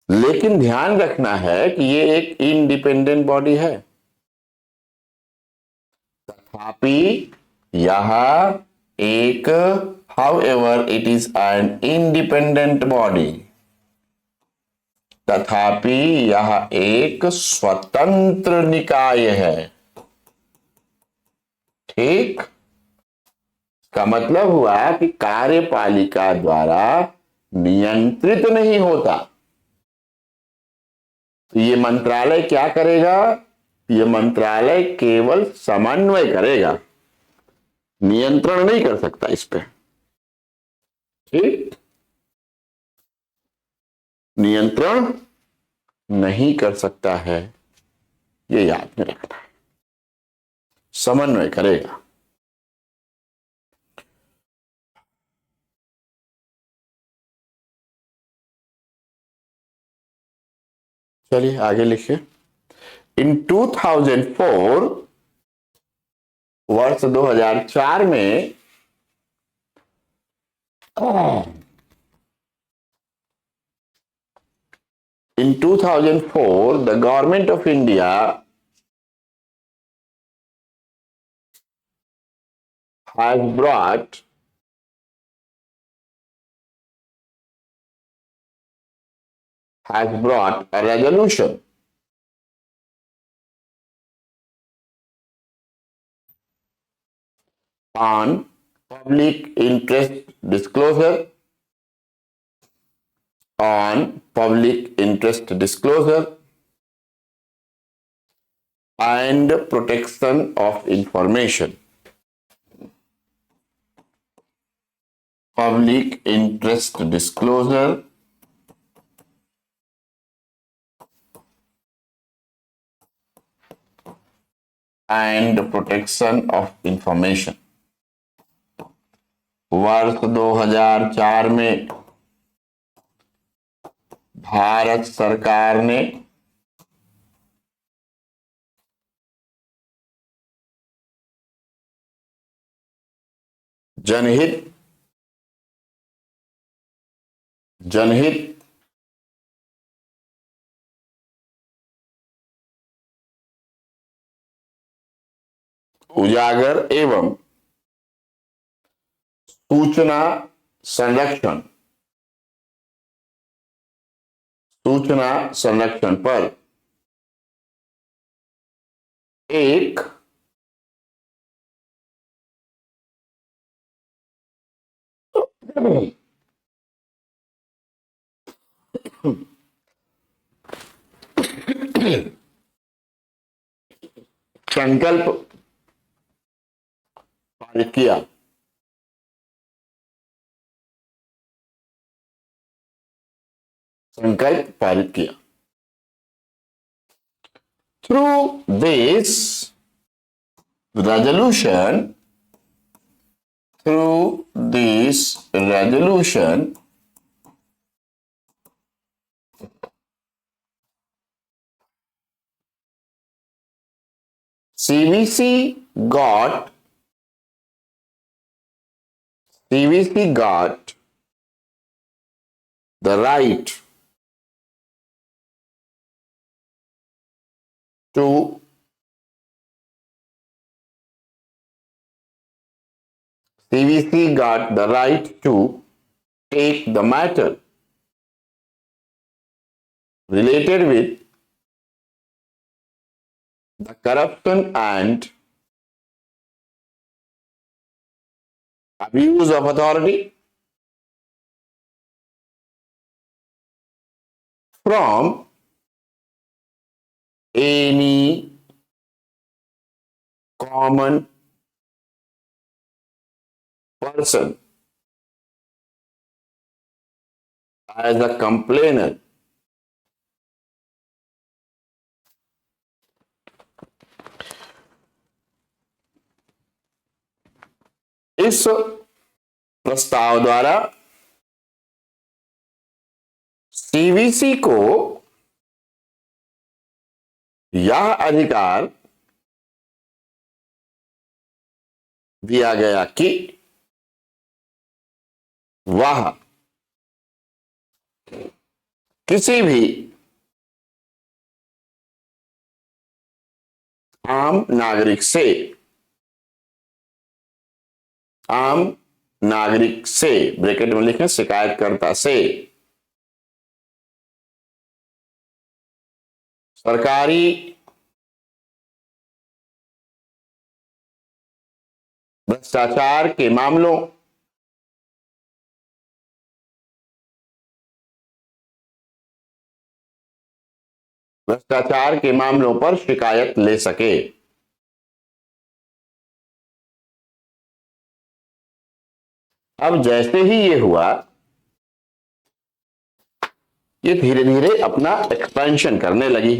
लेकिन ध्यान रखना है कि ये एक इंडिपेंडेंट बॉडी है। तथापि यह एक, however it is an independent body, तथापि यह एक स्वतंत्र निकाय है। ठीक, का मतलब हुआ कि कार्यपालिका द्वारा नियंत्रित नहीं होता। तो ये मंत्रालय क्या करेगा? ये मंत्रालय केवल समन्वय करेगा, नियंत्रण नहीं कर सकता इस पे। ठीक, नियंत्रण नहीं कर सकता है, ये याद में रखना है। समन्वय करेगा। चलिए आगे लिखिए। इन 2004, वर्ष 2004 में in 2004 the government of India has brought a resolution on public interest disclosure, and protection of information. Public interest disclosure and protection of information। वर्ष 2004 में भारत सरकार ने जनहित उजागर एवं सूचना संरक्षण पर एक संकल्प पारित किया। Through this resolution, CBC got CVC got the right to CVC got the right to take the matter related with the corruption and abuse of authority from any common person as a complainant. इस प्रस्ताव द्वारा CVC को यह अधिकार दिया गया कि वह किसी भी आम नागरिक से ब्रैकेट में लिखें शिकायतकर्ता से सरकारी भ्रष्टाचार के मामलों पर शिकायत ले सके। अब जैसे ही ये हुआ, ये धीरे धीरे अपना एक्सपेंशन करने लगी।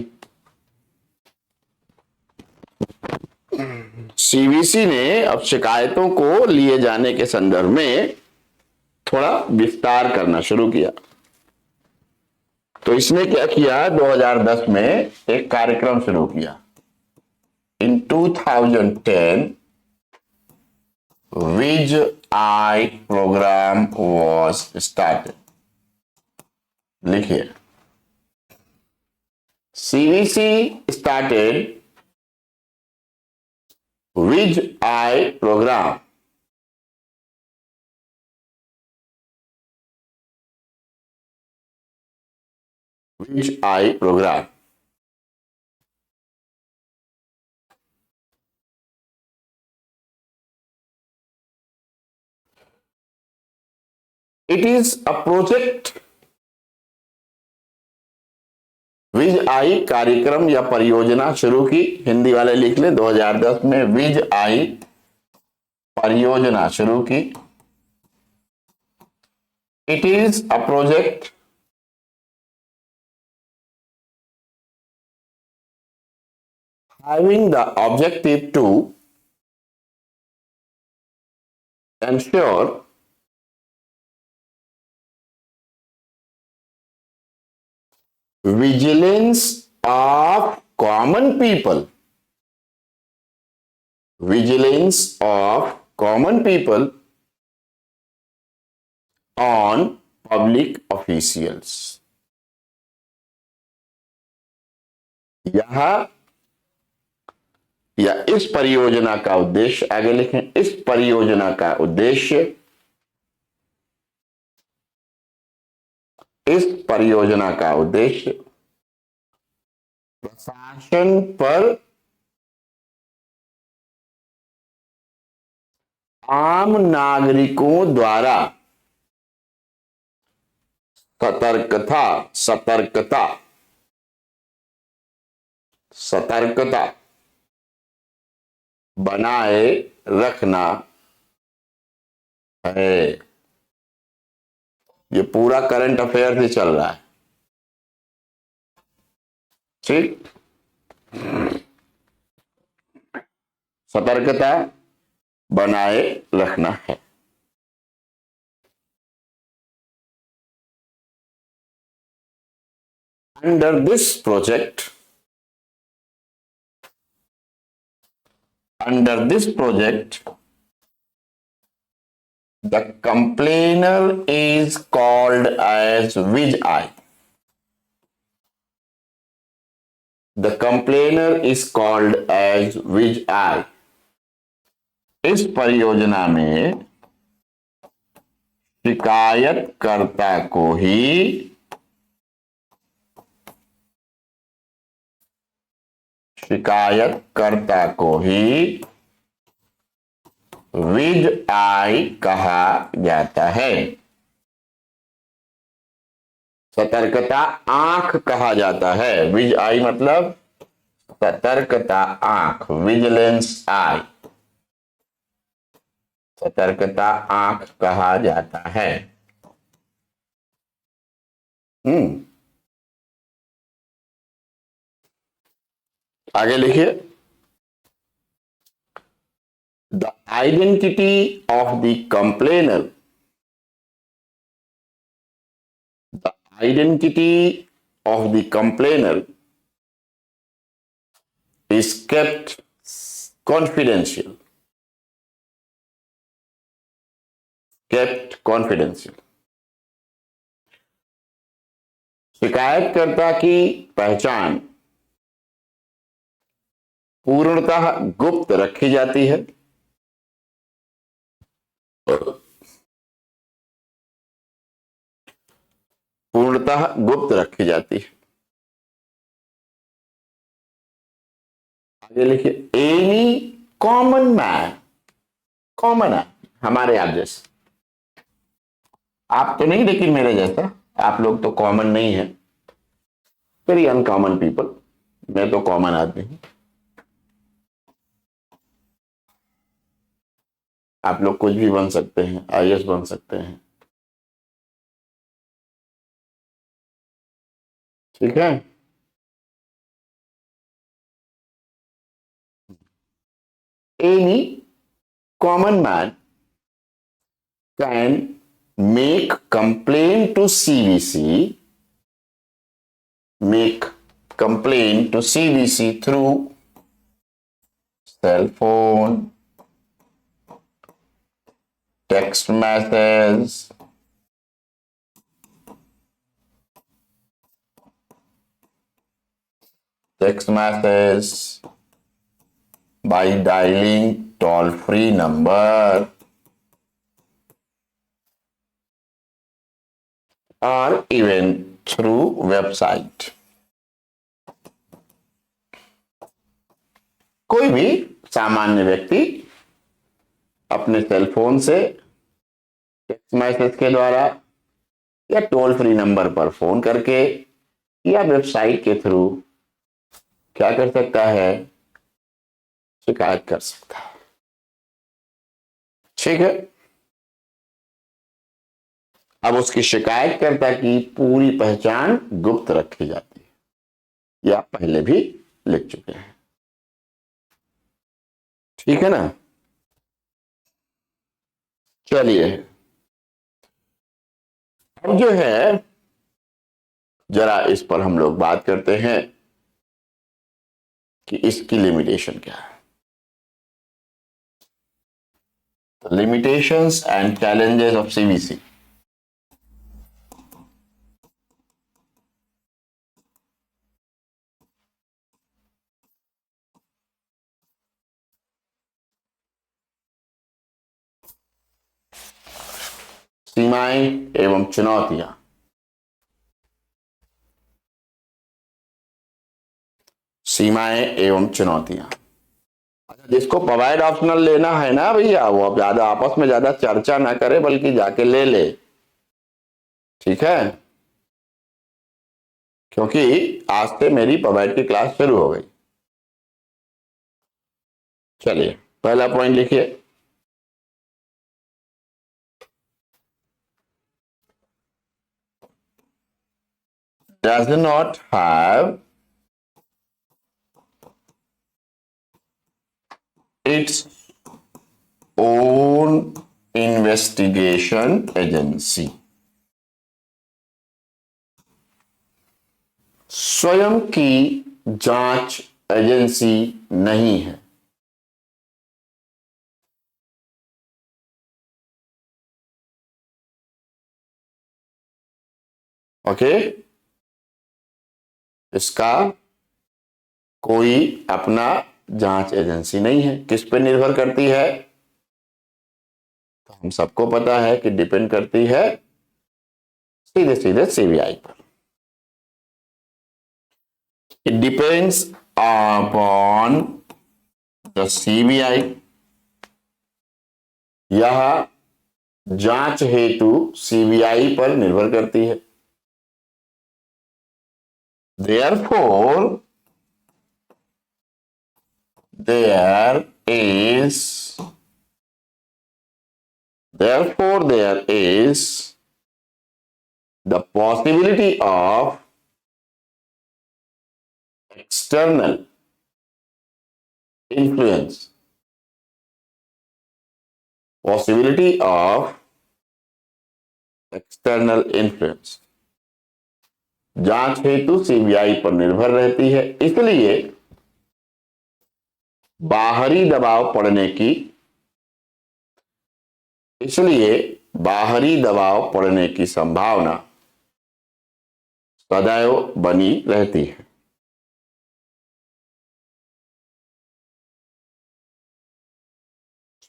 सीवीसी ने अब शिकायतों को लिए जाने के संदर्भ में थोड़ा विस्तार करना शुरू किया। तो इसने क्या किया, 2010 में एक कार्यक्रम शुरू किया। इन 2010 WIJ-I program was started. लिखिए, CVC started WIJ-I program. WIJ-I program. It is a project. WIJ-I कार्यक्रम या परियोजना शुरू की, हिंदी वाले लिख ले, 2010 में WIJ-I परियोजना शुरू की। It is a project having the objective to ensure vigilance of common people, vigilance of common people on public officials. इस परियोजना का उद्देश्य, आगे लिखें, इस परियोजना का उद्देश्य, इस परियोजना का उद्देश्य प्रशासन पर आम नागरिकों द्वारा सतर्कता बनाए रखना है। ये पूरा करंट अफेयर से चल रहा है, ठीक। सतर्कता बनाए रखना है। Under this project, the complainer is called as vig eye. The complainer is called as vig eye. इस परियोजना में शिकायतकर्ता को ही विज आई कहा जाता है। सतर्कता आंख कहा जाता है। विज आई मतलब सतर्कता आंख, विजिलेंस आई, सतर्कता आंख कहा जाता है। आगे लिखिए। The identity of the complainer, the identity of the complainer is kept confidential, kept confidential। शिकायतकर्ता की पहचान पूर्णतः गुप्त रखी जाती है। पूर्णतः गुप्त रखी जाती है। आगे लिखिए। एनी कॉमन मैन, कॉमन है हमारे आप जैसे, आप तो नहीं लेकिन मेरे जैसा, आप लोग तो कॉमन नहीं है, वेरी अनकॉमन पीपल, मैं तो कॉमन आदमी हूं। आप लोग कुछ भी बन सकते हैं, आईएएस बन सकते हैं, ठीक है। Any common man can make complaint to CVC, make complaint to CVC through cell phone, text message, by dialing toll-free number or even through website। कोई भी सामान्य व्यक्ति अपने सेल फोन से टेक्स्ट मैसेज के द्वारा या टोल फ्री नंबर पर फोन करके या वेबसाइट के थ्रू क्या कर सकता है, शिकायत कर सकता है, ठीक है। अब उसकी शिकायतकर्ता की पूरी पहचान गुप्त रखी जाती है, या पहले भी लिख चुके हैं, ठीक है ना। चलिए अब जो है जरा इस पर हम लोग बात करते हैं कि इसकी लिमिटेशन क्या है। Limitations and challenges of CVC. सीमाएं एवं चुनौतियां। सीमाएं एवं चुनौतियां। जिसको प्रोवाइड ऑप्शनल लेना है ना भैया, वो अब ज्यादा आपस में ज्यादा चर्चा ना करे, बल्कि जाके ले ले, ठीक है, क्योंकि आज से मेरी प्रोवाइड की क्लास शुरू हो गई। चलिए पहला पॉइंट लिखिए। Does not have its own investigation agency. स्वयं की जांच एजेंसी नहीं है। ओके, इसका कोई अपना जांच एजेंसी नहीं है। किस पे निर्भर करती है? तो हम सबको पता है कि डिपेंड करती है सीधे सीधे सीबीआई पर। It depends upon the CBI. यह जांच हेतु सीबीआई पर निर्भर करती है। Therefore, there is the possibility of external influence. Possibility of external influence. जांच हेतु सीबीआई पर निर्भर रहती है, इसलिए बाहरी दबाव पड़ने की संभावना सदैव बनी रहती है।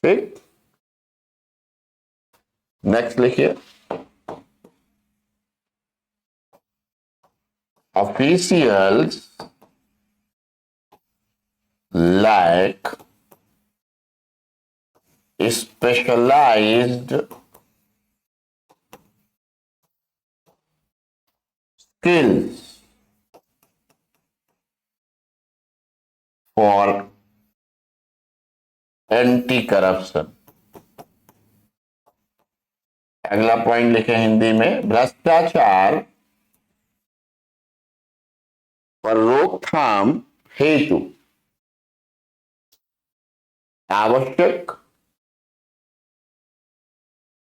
ठीक, नेक्स्ट लिखिए। Officials lack specialized skills for anti-corruption। अगला पॉइंट लिखे हिंदी में, भ्रष्टाचार पर रोकथाम हेतु आवश्यक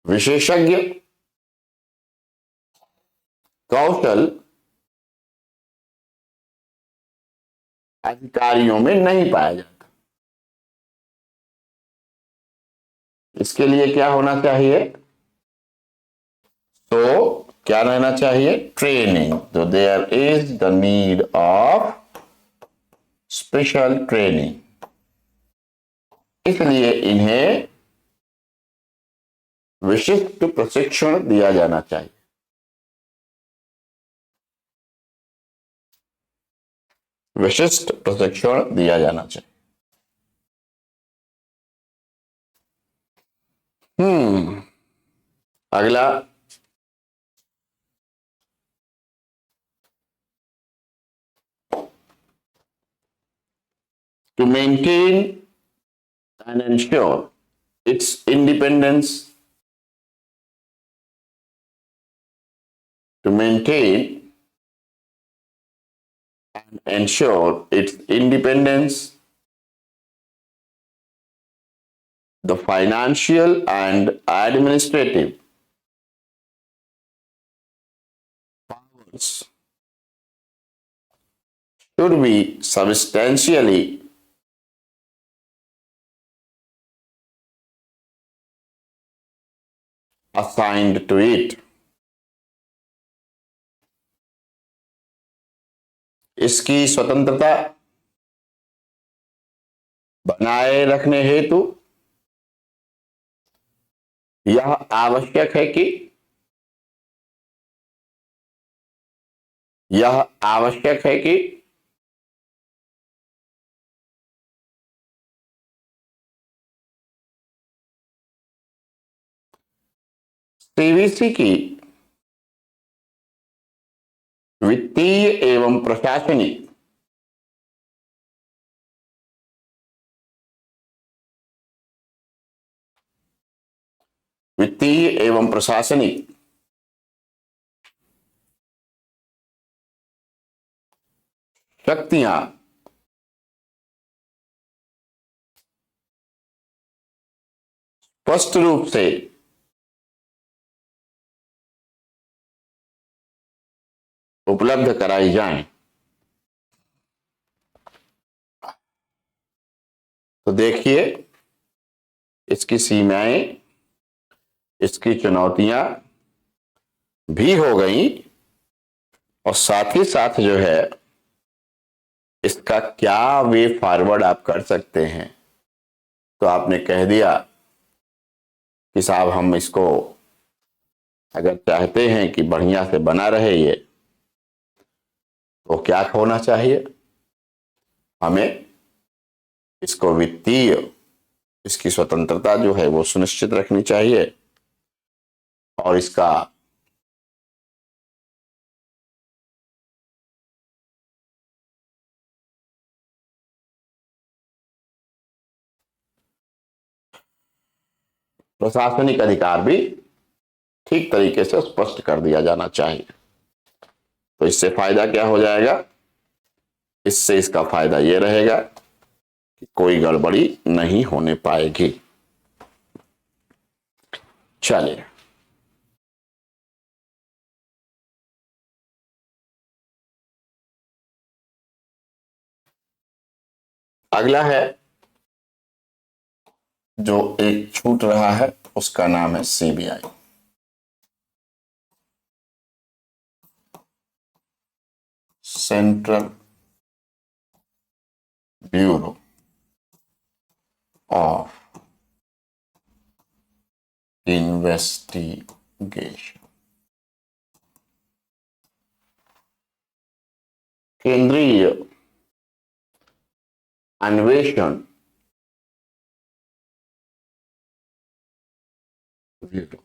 विशेषज्ञ कौशल अधिकारियों में नहीं पाया जाता। इसके लिए क्या होना चाहिए? तो क्या रहना चाहिए? ट्रेनिंग। तो there is the need of special training, इसलिए इन्हें विशिष्ट प्रशिक्षण दिया जाना चाहिए। विशिष्ट प्रशिक्षण दिया जाना चाहिए। अगला, to maintain and ensure its independence, to maintain and ensure its independence, the financial and administrative powers should be substantially assigned to it। इसकी स्वतंत्रता बनाए रखने हेतु यह आवश्यक है कि सीवीसी की वित्तीय एवं प्रशासनिक शक्तियां स्पष्ट रूप से उपलब्ध कराई जाएं। तो देखिए, इसकी सीमाएं, इसकी चुनौतियां भी हो गई और साथ ही साथ जो है इसका क्या वे फॉरवर्ड आप कर सकते हैं। तो आपने कह दिया कि साहब हम इसको अगर चाहते हैं कि बढ़िया से बना रहे ये, तो क्या होना चाहिए, हमें इसको वित्तीय इसकी स्वतंत्रता जो है वो सुनिश्चित रखनी चाहिए और इसका प्रशासनिक अधिकार भी ठीक तरीके से स्पष्ट कर दिया जाना चाहिए। तो इससे फायदा क्या हो जाएगा, इससे इसका फायदा यह रहेगा कि कोई गड़बड़ी नहीं होने पाएगी। चलिए अगला है जो एक छूट रहा है, उसका नाम है CBI, central bureau of investigation, केंद्रीय अन्वेषण ब्यूरो।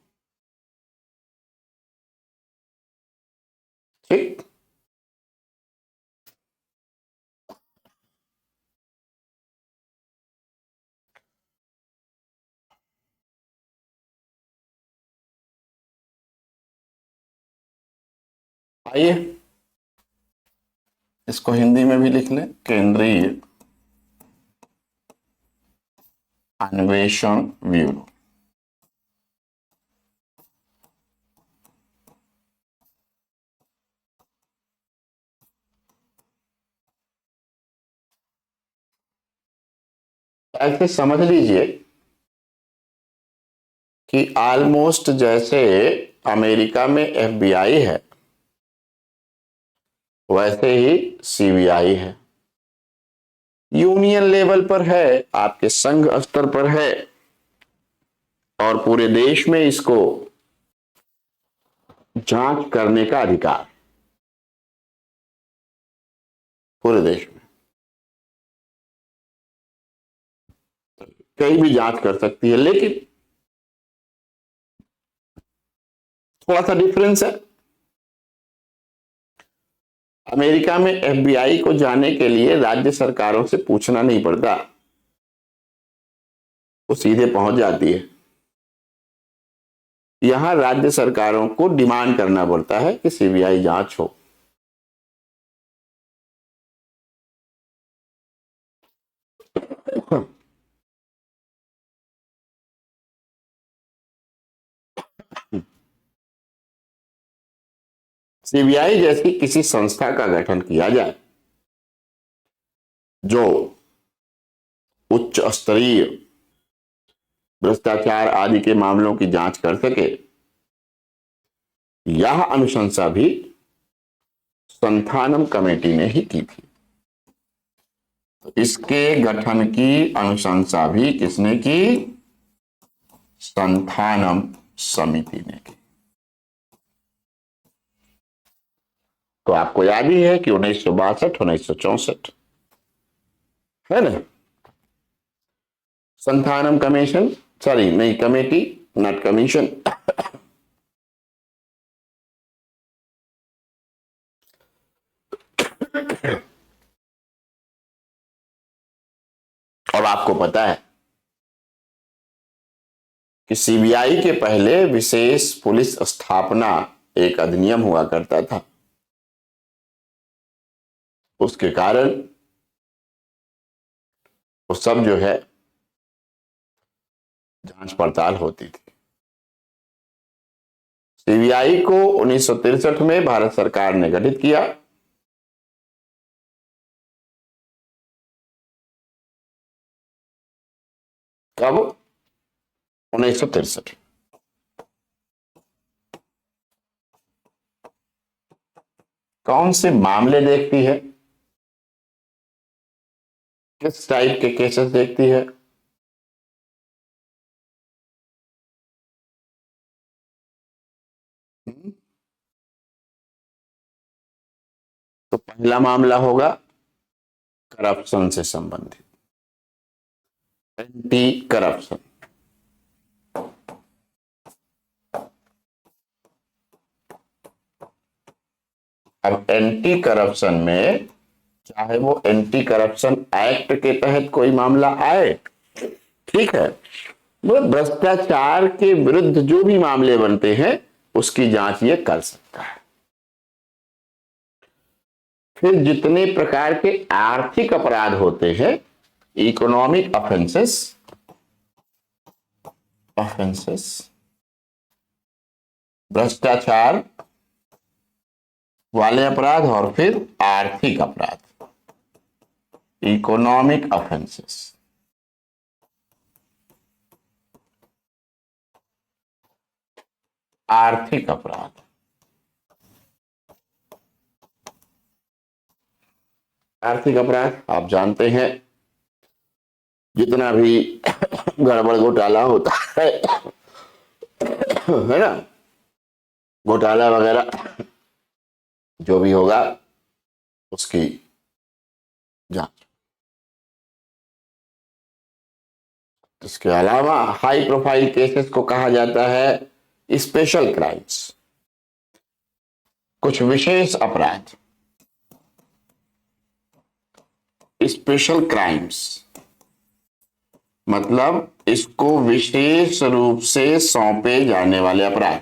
ठीक, आइए इसको हिंदी में भी लिख लें, केंद्रीय अन्वेषण ब्यूरो। ऐसे समझ लीजिए कि ऑलमोस्ट जैसे अमेरिका में एफबीआई है वैसे ही सीबीआई है, यूनियन लेवल पर है, आपके संघ स्तर पर है और पूरे देश में इसको जांच करने का अधिकार, पूरे देश में कहीं भी जांच कर सकती है। लेकिन थोड़ा सा डिफरेंस है, अमेरिका में एफबीआई को जाने के लिए राज्य सरकारों से पूछना नहीं पड़ता, वो सीधे पहुंच जाती है। यहां राज्य सरकारों को डिमांड करना पड़ता है कि सीबीआई जांच हो। सीबीआई जैसी किसी संस्था का गठन किया जाए जो उच्च स्तरीय भ्रष्टाचार आदि के मामलों की जांच कर सके, यह अनुशंसा भी संथानम कमेटी ने ही की थी। तो इसके गठन की अनुशंसा भी किसने की, संथानम समिति ने की। तो आपको याद ही है कि 1962 1964 है ना, संथानम कमीशन, सॉरी नहीं कमेटी, नॉट कमीशन। और आपको पता है कि सीबीआई के पहले विशेष पुलिस स्थापना एक अधिनियम हुआ करता था, उसके कारण वो सब जो है जांच पड़ताल होती थी। सीबीआई को 1963 में भारत सरकार ने गठित किया। कब, 1963। कौन से मामले देखती है, किस टाइप के केसेस देखती है? तो पहला मामला होगा करप्शन से संबंधित, एंटी करप्शन। अब एंटी करप्शन में चाहे वो एंटी करप्शन एक्ट के तहत कोई मामला आए, ठीक है, वो भ्रष्टाचार के विरुद्ध जो भी मामले बनते हैं उसकी जांच ये कर सकता है। फिर जितने प्रकार के आर्थिक अपराध होते हैं, इकोनॉमिक ऑफेंसेस, भ्रष्टाचार वाले अपराध और फिर आर्थिक अपराध, इकोनॉमिक ऑफेंसेस। आर्थिक अपराध, आर्थिक अपराध आप जानते हैं, जितना भी गड़बड़ घोटाला होता है ना, घोटाला वगैरह जो भी होगा उसकी जांच। इसके अलावा हाई प्रोफाइल केसेस को कहा जाता है स्पेशल क्राइम्स, कुछ विशेष अपराध, स्पेशल क्राइम्स मतलब इसको विशेष रूप से सौंपे जाने वाले अपराध,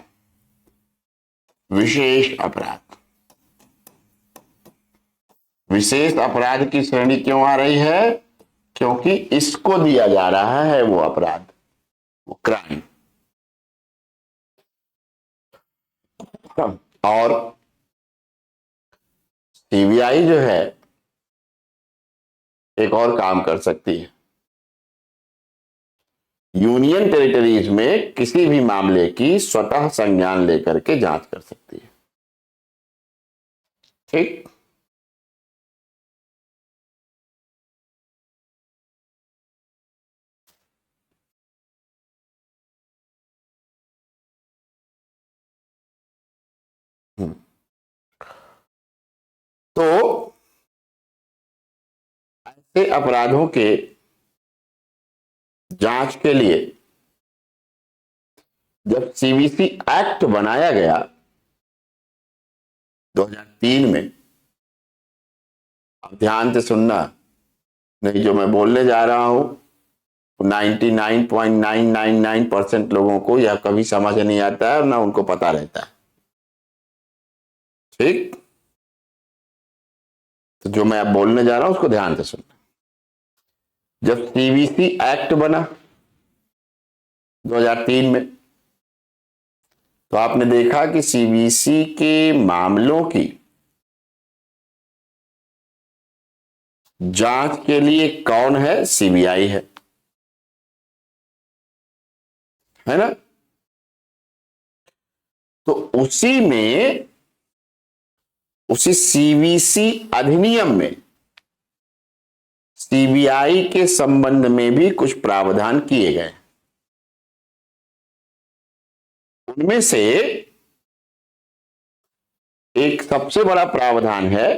विशेष अपराध। विशेष अपराध की श्रेणी क्यों आ रही है? क्योंकि इसको दिया जा रहा है वो अपराध, वो क्राइम। और सीबीआई जो है एक और काम कर सकती है, यूनियन टेरिटरीज में किसी भी मामले की स्वतः संज्ञान लेकर के जांच कर सकती है, ठीक। तो ऐसे अपराधों के जांच के लिए जब सीवीसी एक्ट बनाया गया 2003 में, अब ध्यान से सुनना, नहीं जो मैं बोलने जा रहा हूं 99.999% लोगों को यह कभी समझ नहीं आता है और ना उनको पता रहता है, ठीक। तो जो मैं अब बोलने जा रहा हूं उसको ध्यान से सुनना। जब सीवीसी एक्ट बना 2003 में, तो आपने देखा कि सीवीसी के मामलों की जांच के लिए कौन है? सीबीआई है ना। तो उसी में, उसी सीवीसी अधिनियम में सीबीआई के संबंध में भी कुछ प्रावधान किए गए। उनमें से एक सबसे बड़ा प्रावधान है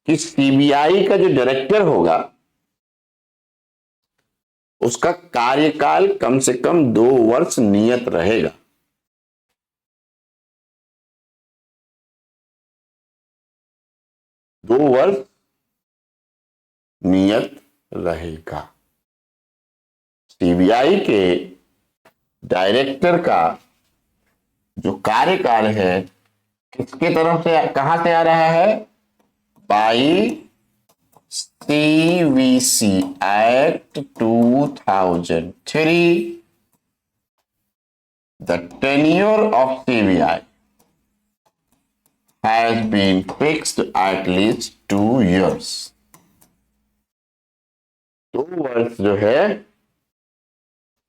कि सीबीआई का जो डायरेक्टर होगा उसका कार्यकाल कम से कम 2 वर्ष नियत रहेगा। दो वर्ष नियत रहेगा। सीबीआई के डायरेक्टर का जो कार्यकाल है किसके तरफ से, कहां से आ रहा है? By CVC act 2003, the tenure of CBI has been fixed at least 2 years। 2 वर्ष जो है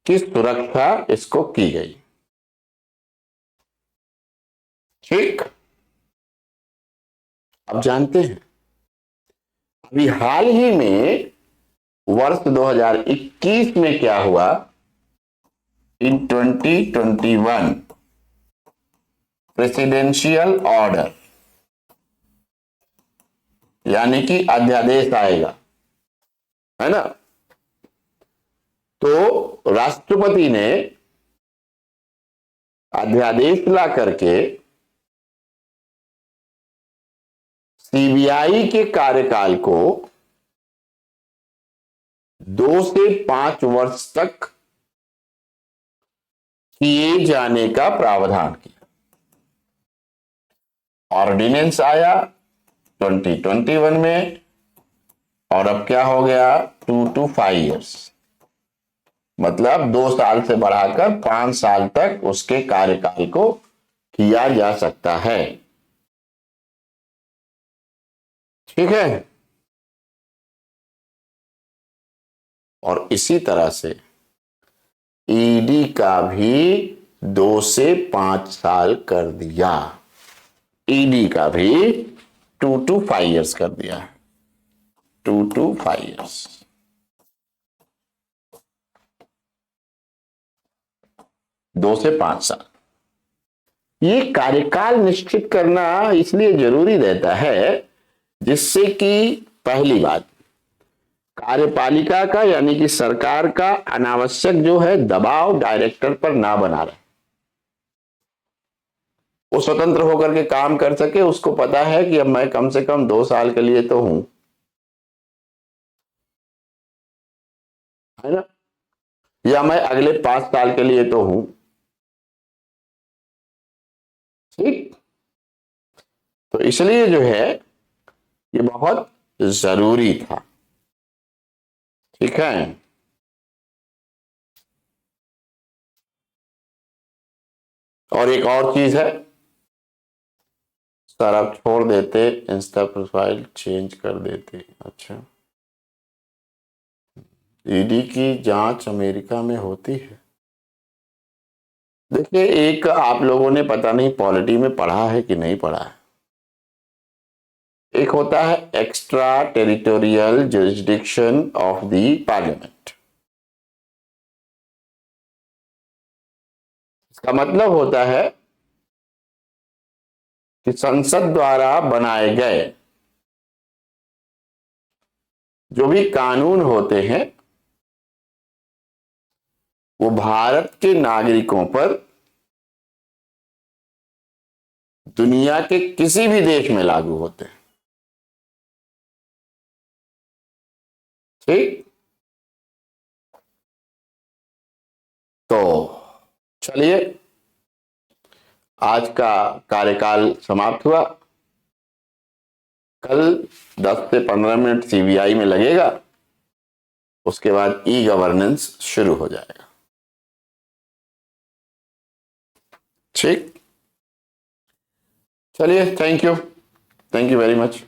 की सुरक्षा इसको की गई, ठीक। अब जानते हैं अभी हाल ही में वर्ष 2021 में क्या हुआ, इन 2021 प्रेसिडेंशियल ऑर्डर यानी कि अध्यादेश आएगा, है ना। तो राष्ट्रपति ने अध्यादेश ला करके सीबीआई के कार्यकाल को 2 से 5 वर्ष तक किए जाने का प्रावधान किया। ऑर्डिनेंस आया 2021 में और अब क्या हो गया 2 to 5 years, मतलब 2 साल से बढ़ाकर 5 साल तक उसके कार्यकाल को किया जा सकता है। ठीक है। और इसी तरह से ईडी का भी 2 से 5 साल कर दिया, ईडी का भी 2 to 5 years कर दिया, 2 to 5 years। दो से 5 साल। ये कार्यकाल निश्चित करना इसलिए जरूरी रहता है जिससे कि पहली बात कार्यपालिका का यानी कि सरकार का अनावश्यक जो है दबाव डायरेक्टर पर ना बना रहे, वो स्वतंत्र होकर के काम कर सके। उसको पता है कि अब मैं कम से कम 2 साल के लिए तो हूं, है ना, या मैं अगले 5 साल के लिए तो हूं। ठीक। तो इसलिए जो है ये बहुत जरूरी था। ठीक है। और एक और चीज है सर, आप छोड़ देते, इंस्टा प्रोफाइल चेंज कर देते। अच्छा, ईडी की जांच अमेरिका में होती है। देखिए, एक आप लोगों ने पता नहीं पॉलिटी में पढ़ा है कि नहीं पढ़ा है, एक होता है extra territorial jurisdiction of the parliament. इसका मतलब होता है कि संसद द्वारा बनाए गए जो भी कानून होते हैं वो भारत के नागरिकों पर दुनिया के किसी भी देश में लागू होते हैं। ठीक। तो चलिए, आज का कार्यकाल समाप्त हुआ। कल 10 से 15 मिनट सीबीआई में लगेगा, उसके बाद ई गवर्नेंस शुरू हो जाएगा। ठीक। चलिए, थैंक यू वेरी मच।